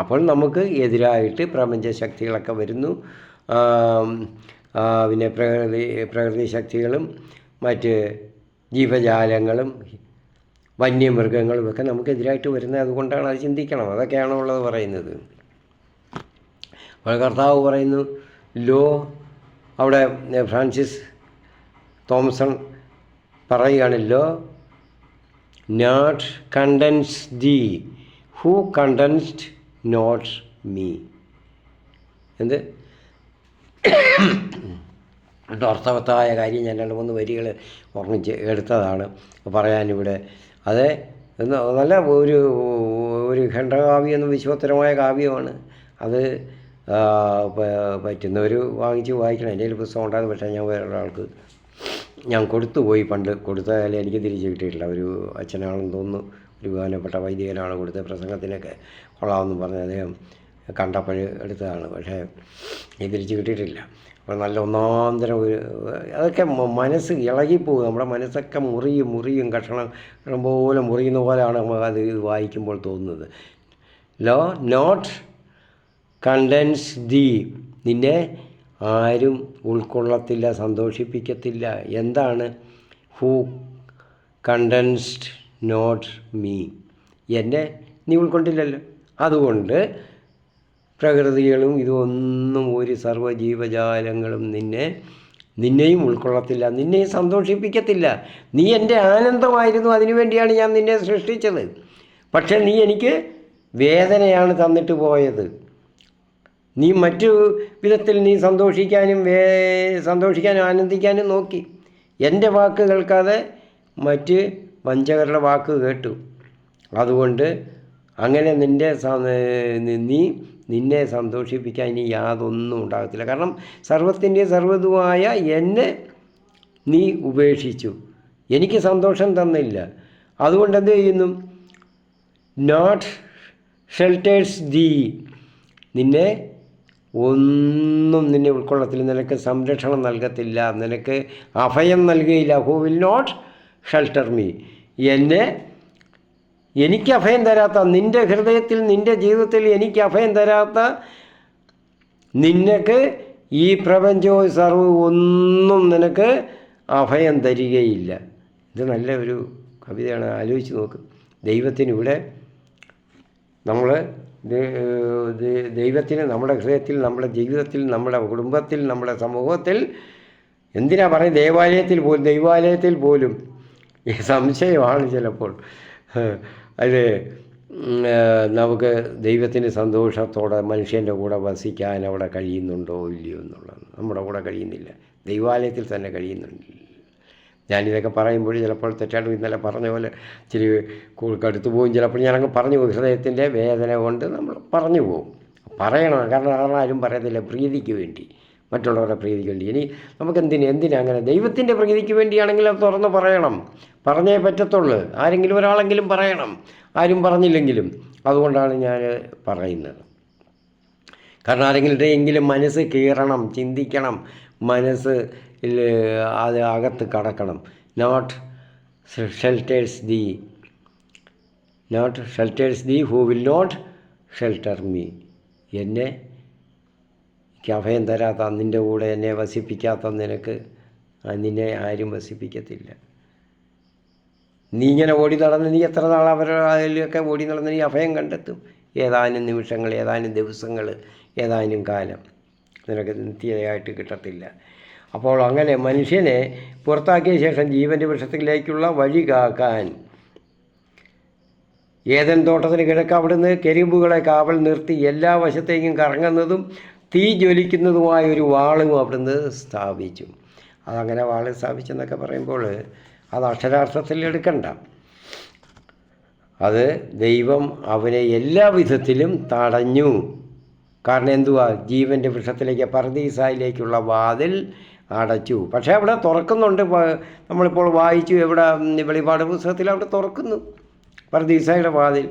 അപ്പോൾ നമുക്ക് എതിരായിട്ട് പ്രപഞ്ച ശക്തികളൊക്കെ വരുന്നു. പിന്നെ പ്രകൃതി ശക്തികളും മറ്റ് ജീവജാലങ്ങളും വന്യമൃഗങ്ങളും ഒക്കെ നമുക്കെതിരായിട്ട് വരുന്നത്. അതുകൊണ്ടാണ് അത് ചിന്തിക്കണം. അതൊക്കെയാണ് ഉള്ളത് പറയുന്നത്. അപ്പോൾ കർത്താവ് പറയുന്നു, അവിടെ ഫ്രാൻസിസ് തോംസൺ പറയുകയാണ്, നോട്ട് കണ്ടൻസ് ദീ ഹൂ കണ്ടൻസ്ഡ് നോട്ട് മീ. എന്ത് അർത്ഥവത്തായ കാര്യം ഞാൻ 2-3 വരികൾ ഓർമ്മിച്ച് എടുത്തതാണ് പറയാനിവിടെ. അത് നല്ല ഒരു ഖണ്ഡകാവ്യം, വിശ്വോത്തരമായ കാവ്യമാണ്. അത് പറ്റുന്നവർ വാങ്ങിച്ച് വായിക്കണം. എൻ്റെ ഒരു പുസ്തകം ഉണ്ടാകും. പക്ഷേ ഞാൻ വേറൊരാൾക്ക് ഞാൻ കൊടുത്തുപോയി. പണ്ട് കൊടുത്താലേ എനിക്ക് തിരിച്ച് കിട്ടിയിട്ടില്ല. ഒരു അച്ഛനാണെന്ന് തോന്നുന്നു, ഒരു ബഹുമാനപ്പെട്ട വൈദികനാണ് കൊടുത്ത പ്രസംഗത്തിനൊക്കെ കൊള്ളാമെന്ന് പറഞ്ഞ് അദ്ദേഹം കണ്ടപ്പോൾ എടുത്തതാണ്. പക്ഷേ എനിക്ക് തിരിച്ച് കിട്ടിയിട്ടില്ല. അപ്പോൾ നല്ല ഒന്നാന്തരം അതൊക്കെ മനസ്സ് ഇളകിപ്പോകും. നമ്മുടെ മനസ്സൊക്കെ മുറിയും കഷണം പോലെ മുറിയുന്ന പോലെയാണ് അത് വായിക്കുമ്പോൾ തോന്നുന്നത്. നോട്ട് കണ്ടൻസ് ദീ, നിന്നെ ആരും ഉൾക്കൊള്ളത്തില്ല, സന്തോഷിപ്പിക്കത്തില്ല. എന്താണ്? ഹൂ കണ്ടൻസ്ഡ് നോട്ട് മീ, എന്നെ നീ ഉൾക്കൊണ്ടില്ലല്ലോ. അതുകൊണ്ട് പ്രകൃതികളും ഇതൊന്നും ഒരു സർവ്വജീവജാലങ്ങളും നിന്നെയും ഉൾക്കൊള്ളത്തില്ല, നിന്നെയും സന്തോഷിപ്പിക്കത്തില്ല. നീ എൻ്റെ ആനന്ദമായിരുന്നു, അതിനുവേണ്ടിയാണ് ഞാൻ നിന്നെ സൃഷ്ടിച്ചത്. പക്ഷേ നീ എനിക്ക് വേദനയാണ് തന്നിട്ട് പോയത്. നീ മറ്റു വിധത്തിൽ നീ സന്തോഷിക്കാനും ആനന്ദിക്കാനും നോക്കി. എൻ്റെ വാക്ക് കേൾക്കാതെ മറ്റ് വഞ്ചകരുടെ വാക്ക് കേട്ടു. അതുകൊണ്ട് അങ്ങനെ നിന്നെ സന്തോഷിപ്പിക്കാൻ ഇനി യാതൊന്നും ഉണ്ടാകത്തില്ല. കാരണം സർവത്തിൻ്റെ സർവ്വതുമായ എന്നെ നീ ഉപേക്ഷിച്ചു, എനിക്ക് സന്തോഷം തന്നില്ല. അതുകൊണ്ട് എന്ത് ചെയ്യുന്നു? നോട്ട് ഷെൽട്ടേഴ്സ് ദീ, നിന്നെ ഉൾക്കൊള്ളത്തില്ല, നിനക്ക് സംരക്ഷണം നൽകത്തില്ല, നിനക്ക് അഭയം നൽകുകയില്ല. Who will not shelter me, എനിക്ക് അഭയം തരാത്ത, നിൻ്റെ ഹൃദയത്തിൽ നിൻ്റെ ജീവിതത്തിൽ എനിക്ക് അഭയം തരാത്ത നിനക്ക് ഈ പ്രപഞ്ചവും സർവ്വവും ഒന്നും നിനക്ക് അഭയം തരികയില്ല. ഇത് നല്ല ഒരു കവിതയാണ്, ആലോചിച്ച് നോക്ക്. ദൈവത്തിനിവിടെ ദൈവത്തിന് നമ്മുടെ ഹൃദയത്തിൽ, നമ്മുടെ ജീവിതത്തിൽ, നമ്മുടെ കുടുംബത്തിൽ, നമ്മുടെ സമൂഹത്തിൽ, എന്തിനാ പറയുന്നത്, ദൈവാലയത്തിൽ പോലും സംശയമാണ് ചിലപ്പോൾ. അത് നമുക്ക് ദൈവത്തിന് സന്തോഷത്തോടെ മനുഷ്യൻ്റെ കൂടെ വസിക്കാൻ അവിടെ കഴിയുന്നുണ്ടോ ഇല്ലയോ എന്നുള്ളത്. നമ്മുടെ കൂടെ കഴിയുന്നില്ല, ദൈവാലയത്തിൽ തന്നെ കഴിയുന്നുണ്ട്. ഞാനിതൊക്കെ പറയുമ്പോൾ ചിലപ്പോൾ തെറ്റായിട്ട് ഇന്നലെ പറഞ്ഞ പോലെ ഇച്ചിരി കടുത്തു പോകും, ചിലപ്പോൾ ഞാനങ്ങ് പറഞ്ഞു പോകും. ഹൃദയത്തിൻ്റെ വേദന കൊണ്ട് നമ്മൾ പറഞ്ഞു പോകും. പറയണം, കാരണം ആരും പറയത്തില്ല പ്രീതിക്ക് വേണ്ടി, മറ്റുള്ളവരുടെ പ്രീതിക്ക് വേണ്ടി. ഇനി എന്തിനാ അങ്ങനെ ദൈവത്തിൻ്റെ പ്രീതിക്ക് വേണ്ടിയാണെങ്കിൽ അത് തുറന്ന് പറയണം, പറഞ്ഞേ പറ്റത്തുള്ളൂ. ആരെങ്കിലും ഒരാളെങ്കിലും പറയണം, ആരും പറഞ്ഞില്ലെങ്കിലും. അതുകൊണ്ടാണ് ഞാൻ പറയുന്നത്. കാരണം ആരെങ്കിലും മനസ്സ് കീറണം, ചിന്തിക്കണം, മനസ്സ് അത് അകത്ത് കടക്കണം. Not shelters thee who will not shelter me. എന്നെ അഭയം തരാത്ത, നിൻ്റെ കൂടെ എന്നെ വസിപ്പിക്കാത്ത നിന്നെ ആരും വസിപ്പിക്കത്തില്ല. നീ ഇങ്ങനെ ഓടി നടന്ന് നീ എത്ര നാൾ അതിലൊക്കെ ഓടി നടന്ന് നീ അഭയം കണ്ടെത്തും? ഏതാനും നിമിഷങ്ങൾ, ഏതാനും ദിവസങ്ങൾ, ഏതാനും കാലം. നിനക്ക് നിത്യതയായിട്ട് കിട്ടത്തില്ല. അപ്പോൾ അങ്ങനെ മനുഷ്യനെ പുറത്താക്കിയ ശേഷം ജീവൻ്റെ വൃക്ഷത്തിലേക്കുള്ള വഴി കാക്കാൻ ഏദൻ തോട്ടത്തിന് കിഴക്ക് അവിടുന്ന് കെരൂബുകളെ കാവൽ നിർത്തി എല്ലാ വശത്തേക്കും കറങ്ങുന്നതും തീ ജ്വലിക്കുന്നതുമായ ഒരു വാളും അവിടുന്ന് സ്ഥാപിച്ചു. അതങ്ങനെ വാള് സ്ഥാപിച്ചെന്നൊക്കെ പറയുമ്പോൾ അത് അക്ഷരാർത്ഥത്തിൽ എടുക്കണ്ട. അത് ദൈവം അവനെ എല്ലാ വിധത്തിലും തടഞ്ഞു. കാരണം എന്തുവാ? ജീവൻ്റെ വൃക്ഷത്തിലേക്ക് പർദീസായിലേക്കുള്ള വാതിൽ അടച്ചു. പക്ഷേ അവിടെ തുറക്കുന്നുണ്ട്. നമ്മളിപ്പോൾ വായിച്ചു, എവിടെ? വെളിപാട് പുസ്തകത്തിൽ അവിടെ തുറക്കുന്നു പർദീസായുടെ വാതിൽ,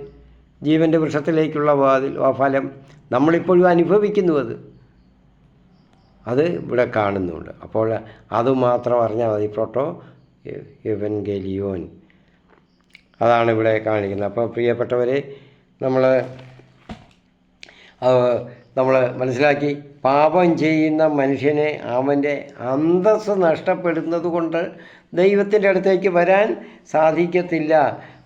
ജീവൻ്റെ വൃക്ഷത്തിലേക്കുള്ള വാതിൽ. ആ ഫലം നമ്മളിപ്പോഴും അനുഭവിക്കുന്നു. അത് ഇവിടെ കാണുന്നുണ്ട്. അപ്പോൾ അതുമാത്രം അറിഞ്ഞാൽ മതി. പ്രോട്ടോ എവൻഗേലിയോൻ, അതാണ് ഇവിടെ കാണിക്കുന്നത്. അപ്പോൾ പ്രിയപ്പെട്ടവരെ, നമ്മൾ മനസ്സിലാക്കി, പാപം ചെയ്യുന്ന മനുഷ്യനെ അവൻ്റെ അന്തസ്സ് നഷ്ടപ്പെടുന്നത് കൊണ്ട് ദൈവത്തിൻ്റെ അടുത്തേക്ക് വരാൻ സാധിക്കത്തില്ല.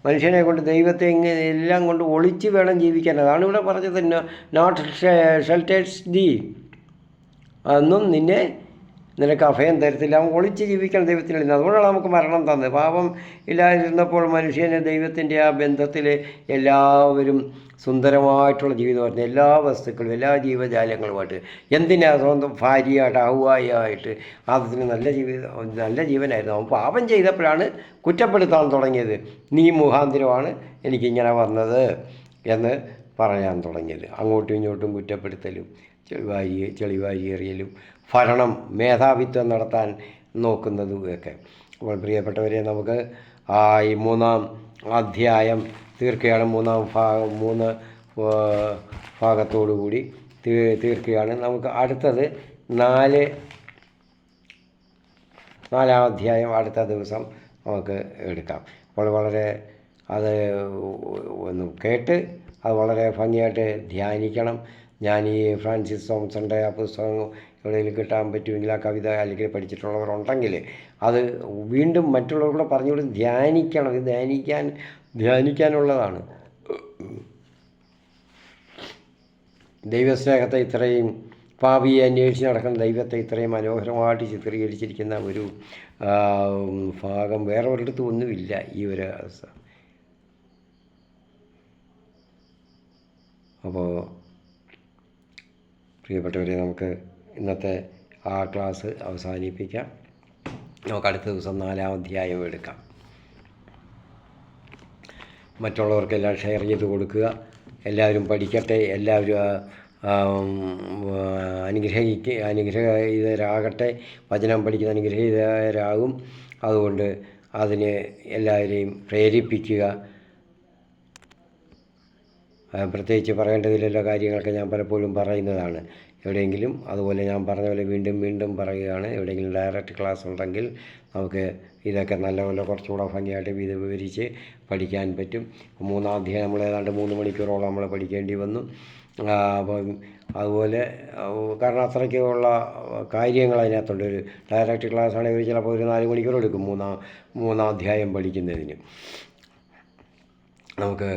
മനുഷ്യനെ കൊണ്ട് ദൈവത്തെ എല്ലാം കൊണ്ട് ഒളിച്ച് വേണം ജീവിക്കാൻ. അതാണ് ഇവിടെ പറഞ്ഞത്, നോട്ട് ഷെൽറ്റേഴ്സ് ദി, അതൊന്നും നിനക്ക് അഭയം തരത്തില്ല. അവൻ ഒളിച്ച് ജീവിക്കണം ദൈവത്തിൻ്റെ. അതുകൊണ്ടാണ് നമുക്ക് മരണം തന്നത്. പാപം ഇല്ലാതിരുന്നപ്പോൾ മനുഷ്യന് ദൈവത്തിൻ്റെ ആ ബന്ധത്തിൽ എല്ലാവരും സുന്ദരമായിട്ടുള്ള ജീവിതമായിരുന്നു. എല്ലാ വസ്തുക്കളും, എല്ലാ ജീവജാലങ്ങളുമായിട്ട്. എന്തിനാ? സ്വന്തം ഭാര്യയായിട്ട്, ഹൗവായിട്ട് അതിന് നല്ല ജീവനായിരുന്നു. അവൻ പാപം ചെയ്തപ്പോഴാണ് കുറ്റപ്പെടുത്താൻ തുടങ്ങിയത്. നീ മുഖാന്തരമാണ് എനിക്കിങ്ങനെ വന്നത് എന്ന് പറയാൻ തുടങ്ങിയത്. അങ്ങോട്ടും ഇങ്ങോട്ടും കുറ്റപ്പെടുത്തലും ചെളിവാരി എറിയലും ഭരണം, മേധാവിത്വം നടത്താൻ നോക്കുന്നതുമൊക്കെ. അപ്പോൾ പ്രിയപ്പെട്ടവരെ, നമുക്ക് ഈ 3-ാം അധ്യായം തീർക്കുകയാണ്. 3 ഭാഗത്തോടു കൂടി തീർക്കുകയാണ്. നമുക്ക് അടുത്തത് 4-ാം അധ്യായം അടുത്ത ദിവസം നമുക്ക് എടുക്കാം. അപ്പോൾ വളരെ അത് ഒന്ന് കേട്ട് അത് വളരെ ഭംഗിയായിട്ട് ധ്യാനിക്കണം. ഞാൻ ഈ ഫ്രാൻസിസ് തോംസൻ്റെ ആ പുസ്തകം എവിടെയെങ്കിലും കിട്ടാൻ പറ്റുമെങ്കിൽ, ആ കവിത അല്ലെങ്കിൽ പഠിച്ചിട്ടുള്ളവരുണ്ടെങ്കിൽ അത് വീണ്ടും മറ്റുള്ളവരുടെ പറഞ്ഞുകൊണ്ട് ധ്യാനിക്കണം. ഇത് ധ്യാനിക്കാനുള്ളതാണ്. ദൈവസ്നേഹത്തെ ഇത്രയും, പാപിയെ അന്വേഷിച്ച് നടക്കുന്ന ദൈവത്തെ ഇത്രയും മനോഹരമായിട്ട് ചിത്രീകരിച്ചിരിക്കുന്ന ഒരു ഭാഗം വേറെ ഒരിടത്തും ഒന്നുമില്ല. ഈ ഒരു അവസ്ഥ. അപ്പോൾ പ്രിയപ്പെട്ടവരെ, നമുക്ക് ഇന്നത്തെ ആ ക്ലാസ് അവസാനിപ്പിക്കാം. നമുക്ക് അടുത്ത ദിവസം 4-ാം അധ്യായം എടുക്കാം. മറ്റുള്ളവർക്കെല്ലാം ഷെയർ ചെയ്ത് കൊടുക്കുക. എല്ലാവരും പഠിക്കട്ടെ. എല്ലാവരും അനുഗ്രഹീതരാകട്ടെ. വചനം പഠിക്കുന്ന അനുഗ്രഹീതരാകും. അതുകൊണ്ട് അതിന് എല്ലാവരെയും പ്രേരിപ്പിക്കുക. പ്രത്യേകിച്ച് പറയേണ്ടതിലുള്ള കാര്യങ്ങളൊക്കെ ഞാൻ പലപ്പോഴും പറയുന്നതാണ്. എവിടെയെങ്കിലും അതുപോലെ ഞാൻ പറഞ്ഞ പോലെ വീണ്ടും വീണ്ടും പറയുകയാണ്. എവിടെയെങ്കിലും ഡയറക്റ്റ് ക്ലാസ് ഉണ്ടെങ്കിൽ നമുക്ക് ഇതൊക്കെ നല്ലപോലെ കുറച്ചുകൂടെ ഭംഗിയായിട്ട് വിവരിച്ച് പഠിക്കാൻ പറ്റും. 3-ാം അധ്യായം നമ്മൾ ഏതാണ്ട് 3 മണിക്കൂറോളം നമ്മൾ പഠിക്കേണ്ടി വന്നു. അപ്പം അതുപോലെ, കാരണം അത്രയ്ക്കുള്ള കാര്യങ്ങൾ അതിനകത്തുണ്ട്. ഒരു ഡയറക്റ്റ് ക്ലാസ് ആണെങ്കിൽ ചിലപ്പോൾ ഒരു 4 മണിക്കൂർ എടുക്കും 3-ാം അധ്യായം പഠിക്കുന്നതിന്. നമുക്ക്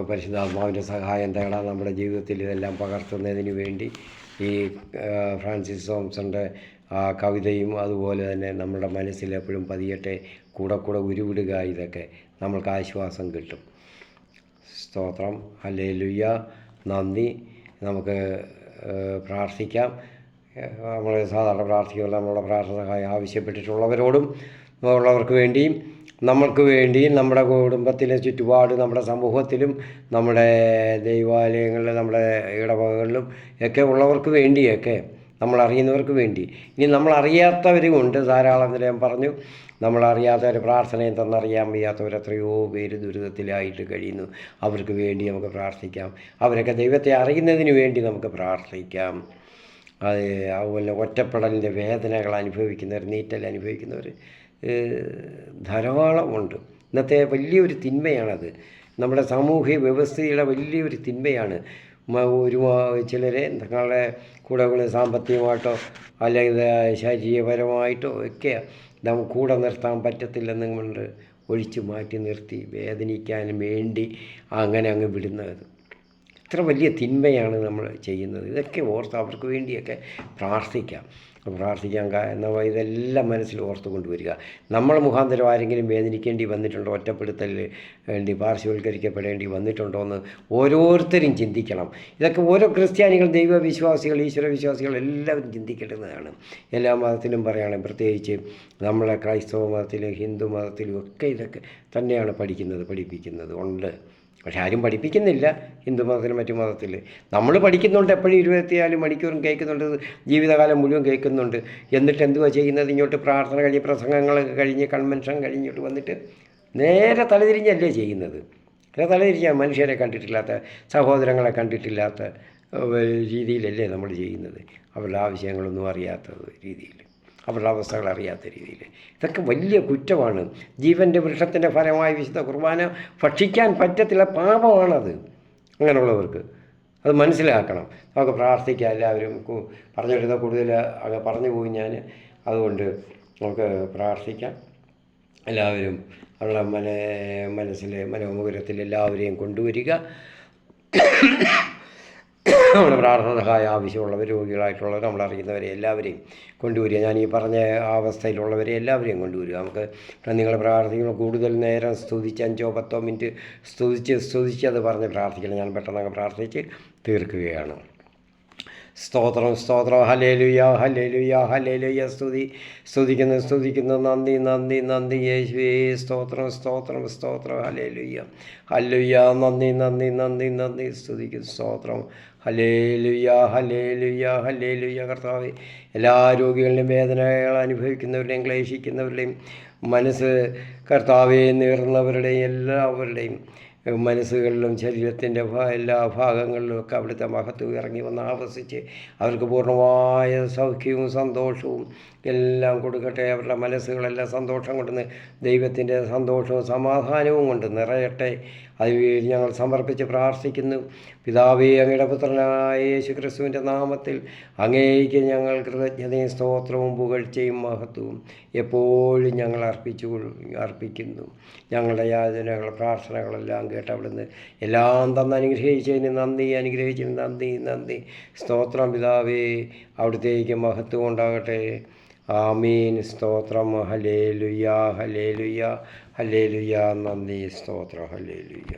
പരിശുദ്ധാത്മാവിൻ്റെ സഹായം തേടാൻ നമ്മുടെ ജീവിതത്തിൽ ഇതെല്ലാം പകർത്തുന്നതിന് വേണ്ടി ഈ ഫ്രാൻസിസ് തോംസൻ്റെ കവിതയും അതുപോലെ തന്നെ നമ്മുടെ മനസ്സിൽ എപ്പോഴും പതിയട്ടെ. കൂടെ ഉരുവിടുക. ഇതൊക്കെ നമ്മൾക്ക് ആശ്വാസം കിട്ടും. സ്തോത്രം. ഹല്ലേലൂയ. നന്ദി. നമുക്ക് പ്രാർത്ഥിക്കാം. നമ്മൾ സാധാരണ പ്രാർത്ഥിക്കുമല്ലോ, നമ്മളുടെ പ്രാർത്ഥന സഹായം ആവശ്യപ്പെട്ടിട്ടുള്ളവരോടും ഉള്ളവർക്ക് വേണ്ടിയും നമ്മൾക്ക് വേണ്ടിയും നമ്മുടെ കുടുംബത്തിലെ ചുറ്റുപാട് നമ്മുടെ സമൂഹത്തിലും നമ്മുടെ ദൈവാലയങ്ങളിലും നമ്മുടെ ഇടവകകളിലും ഒക്കെ ഉള്ളവർക്ക് വേണ്ടിയൊക്കെ നമ്മളറിയുന്നവർക്ക് വേണ്ടി. ഇനി നമ്മളറിയാത്തവരും ഉണ്ട് ധാരാളം. ഞാൻ പറഞ്ഞു, നമ്മളറിയാത്തവർ പ്രാർത്ഥനയും തന്നറിയാൻ വയ്യാത്തവർ എത്രയോ പേര് ദുരിതത്തിലായിട്ട് കഴിയുന്നു. അവർക്ക് വേണ്ടി നമുക്ക് പ്രാർത്ഥിക്കാം. അവരൊക്കെ ദൈവത്തെ അറിയുന്നതിന് വേണ്ടി നമുക്ക് പ്രാർത്ഥിക്കാം. അതുപോലെ ഒറ്റപ്പെടലിൻ്റെ വേദനകൾ അനുഭവിക്കുന്നവർ, നീറ്റൽ അനുഭവിക്കുന്നവർ ധാരാളമുണ്ട്. ഇന്നത്തെ വലിയൊരു തിന്മയാണത്. നമ്മുടെ സാമൂഹിക വ്യവസ്ഥയുടെ വലിയൊരു തിന്മയാണ്. ചിലരെ തങ്ങളുടെ കൂടെ സാമ്പത്തികമായിട്ടോ അല്ലെങ്കിൽ ശാരീരികപരമായിട്ടോ ഒക്കെ നമുക്ക് കൂടെ നിർത്താൻ പറ്റത്തില്ലെന്നും കൊണ്ട് ഒഴിച്ചു മാറ്റി നിർത്തി വേദനിക്കാൻ വേണ്ടി അങ്ങനെ അങ്ങ് വിടുന്നത്. ഇത്ര വലിയ തിന്മയാണ് നമ്മൾ ചെയ്യുന്നത്. ഇതൊക്കെ ഓർത്ത് അവർക്ക് വേണ്ടിയൊക്കെ പ്രാർത്ഥിക്കാം. എന്നാൽ ഇതെല്ലാം മനസ്സിൽ ഓർത്ത് കൊണ്ടുവരിക. നമ്മൾ മുഖാന്തരം ആരെങ്കിലും വേദനിക്കേണ്ടി വന്നിട്ടുണ്ടോ, ഒറ്റപ്പെടുത്തൽ വേണ്ടി പാർശ്വവൽക്കരിക്കപ്പെടേണ്ടി വന്നിട്ടുണ്ടോ എന്ന് ഓരോരുത്തരും ചിന്തിക്കണം. ഇതൊക്കെ ഓരോ ക്രിസ്ത്യാനികൾ, ദൈവവിശ്വാസികൾ, ഈശ്വരവിശ്വാസികൾ എല്ലാവരും ചിന്തിക്കേണ്ടതാണ്. എല്ലാ മതത്തിലും പറയുകയാണ്, പ്രത്യേകിച്ച് നമ്മളെ ക്രൈസ്തവ മതത്തിലും ഹിന്ദു മതത്തിലും ഒക്കെ ഇതൊക്കെ തന്നെയാണ് പഠിപ്പിക്കുന്നത് ഉണ്ട്. പക്ഷെ ആരും പഠിപ്പിക്കുന്നില്ല. ഹിന്ദു മതത്തിലും മറ്റു മതത്തിൽ നമ്മൾ പഠിക്കുന്നുണ്ട്. എപ്പോഴും 24 മണിക്കൂറും കേൾക്കുന്നുണ്ട്, ജീവിതകാലം മുഴുവൻ കേൾക്കുന്നുണ്ട്. എന്നിട്ട് എന്തുവാ ചെയ്യുന്നത്? ഇങ്ങോട്ട് പ്രാർത്ഥന കഴിഞ്ഞ്, പ്രസംഗങ്ങളൊക്കെ കഴിഞ്ഞ്, കൺവെൻഷൻ കഴിഞ്ഞിട്ട് വന്നിട്ട് നേരെ തലതിരിഞ്ഞല്ലേ ചെയ്യുന്നത്. തലതിരിഞ്ഞാൽ മനുഷ്യരെ കണ്ടിട്ടില്ലാത്ത, സഹോദരങ്ങളെ കണ്ടിട്ടില്ലാത്ത രീതിയിലല്ലേ നമ്മൾ ചെയ്യുന്നത്. അവരുടെ ആവശ്യങ്ങളൊന്നും അറിയാത്ത രീതിയിൽ, അവരുടെ അവസ്ഥകൾ അറിയാത്ത രീതിയിൽ. ഇതൊക്കെ വലിയ കുറ്റമാണ്. ജീവൻ്റെ വൃക്ഷത്തിൻ്റെ ഫലമായി വിശുദ്ധ കുർബാന ഭക്ഷിക്കാൻ പറ്റത്തില്ല, പാപമാണത്. അങ്ങനെയുള്ളവർക്ക് അത് മനസ്സിലാക്കണം. നമുക്ക് പ്രാർത്ഥിക്കാം. എല്ലാവരും പറഞ്ഞിരുന്ന കൂടുതൽ അങ്ങ് പറഞ്ഞു പോയി ഞാൻ. അതുകൊണ്ട് നമുക്ക് പ്രാർത്ഥിക്കാം. എല്ലാവരും അവരുടെ മനസ്സിലെ മനോമുകുരത്തിൽ എല്ലാവരെയും കൊണ്ടുവരിക. നമ്മുടെ പ്രാർത്ഥന സഹായം ആവശ്യമുള്ളവർ, രോഗികളായിട്ടുള്ളവർ, നമ്മളറിയുന്നവരെ എല്ലാവരെയും കൊണ്ടുവരിക. ഞാൻ ഈ പറഞ്ഞ അവസ്ഥയിലുള്ളവരെ എല്ലാവരെയും കൊണ്ടുവരിക. നമുക്ക് നിങ്ങൾ പ്രാർത്ഥിക്കണം. കൂടുതൽ നേരം സ്തുതിച്ച് 5-10 മിനിറ്റ് സ്തുതിച്ച് അത് പറഞ്ഞ് പ്രാർത്ഥിക്കണം. ഞാൻ പെട്ടെന്ന് അങ്ങ് പ്രാർത്ഥിച്ച് തീർക്കുകയാണ്. സ്തോത്രം, സ്തോത്രം, ഹല്ലേലൂയ, ഹല്ലേലൂയ, ഹല്ലേലൂയ. സ്തുതിക്കുന്നു. നന്ദി യേശുവേ. സ്തോത്രം, സ്തോത്രം, സ്തോത്രം, ഹല്ലേലൂയ, ഹല്ലേലൂയ. നന്ദി. സ്തുതിക്കുന്നു. സ്തോത്രം, ഹല്ലേലൂയ, ഹല്ലേലൂയ, ഹല്ലേലൂയ. കർത്താവേ, എല്ലാ രോഗികളുടെയും വേദനകൾ അനുഭവിക്കുന്നവരുടെയും ക്ലേശിക്കുന്നവരുടെയും മനസ്സ് കർത്താവേ നീറുന്നവരുടെയും എല്ലാവരുടെയും മനസ്സുകളിലും ശരീരത്തിൻ്റെ എല്ലാ ഭാഗങ്ങളിലും ഒക്കെ അവിടുത്തെ മഹത്വം ഇറങ്ങി വന്ന് ആവസിച്ച് അവർക്ക് പൂർണ്ണമായ സൗഖ്യവും സന്തോഷവും എല്ലാം കൊടുക്കട്ടെ. അവരുടെ മനസ്സുകളെല്ലാം സന്തോഷം കൊണ്ട്, ദൈവത്തിൻ്റെ സന്തോഷവും സമാധാനവും കൊണ്ട് നിറയട്ടെ. അതിനുവേണ്ടി ഞങ്ങൾ സമർപ്പിച്ച് പ്രാർത്ഥിക്കുന്നു. പിതാവേ, അങ്ങയുടെ പുത്രനായ യേശു ക്രിസ്തുവിൻ്റെ നാമത്തിൽ അങ്ങേക്ക് ഞങ്ങൾ കൃതജ്ഞതയും സ്തോത്രവും പുകഴ്ചയും മഹത്വവും എപ്പോഴും ഞങ്ങൾ അർപ്പിക്കുന്നു. ഞങ്ങളുടെ യാചനകൾ, പ്രാർത്ഥനകളെല്ലാം കേട്ട് അവിടുന്ന് എല്ലാം തന്ന് അനുഗ്രഹിച്ചതിന് നന്ദി. സ്തോത്രം പിതാവേ, അവിടുത്തേക്ക് മഹത്വം ഉണ്ടാകട്ടെ. ആമീൻ. സ്തോത്രം. Hallelujah, hallelujah, hallelujah. നന്ദി. സ്തോത്രം. ഹല്ലേലൂയ.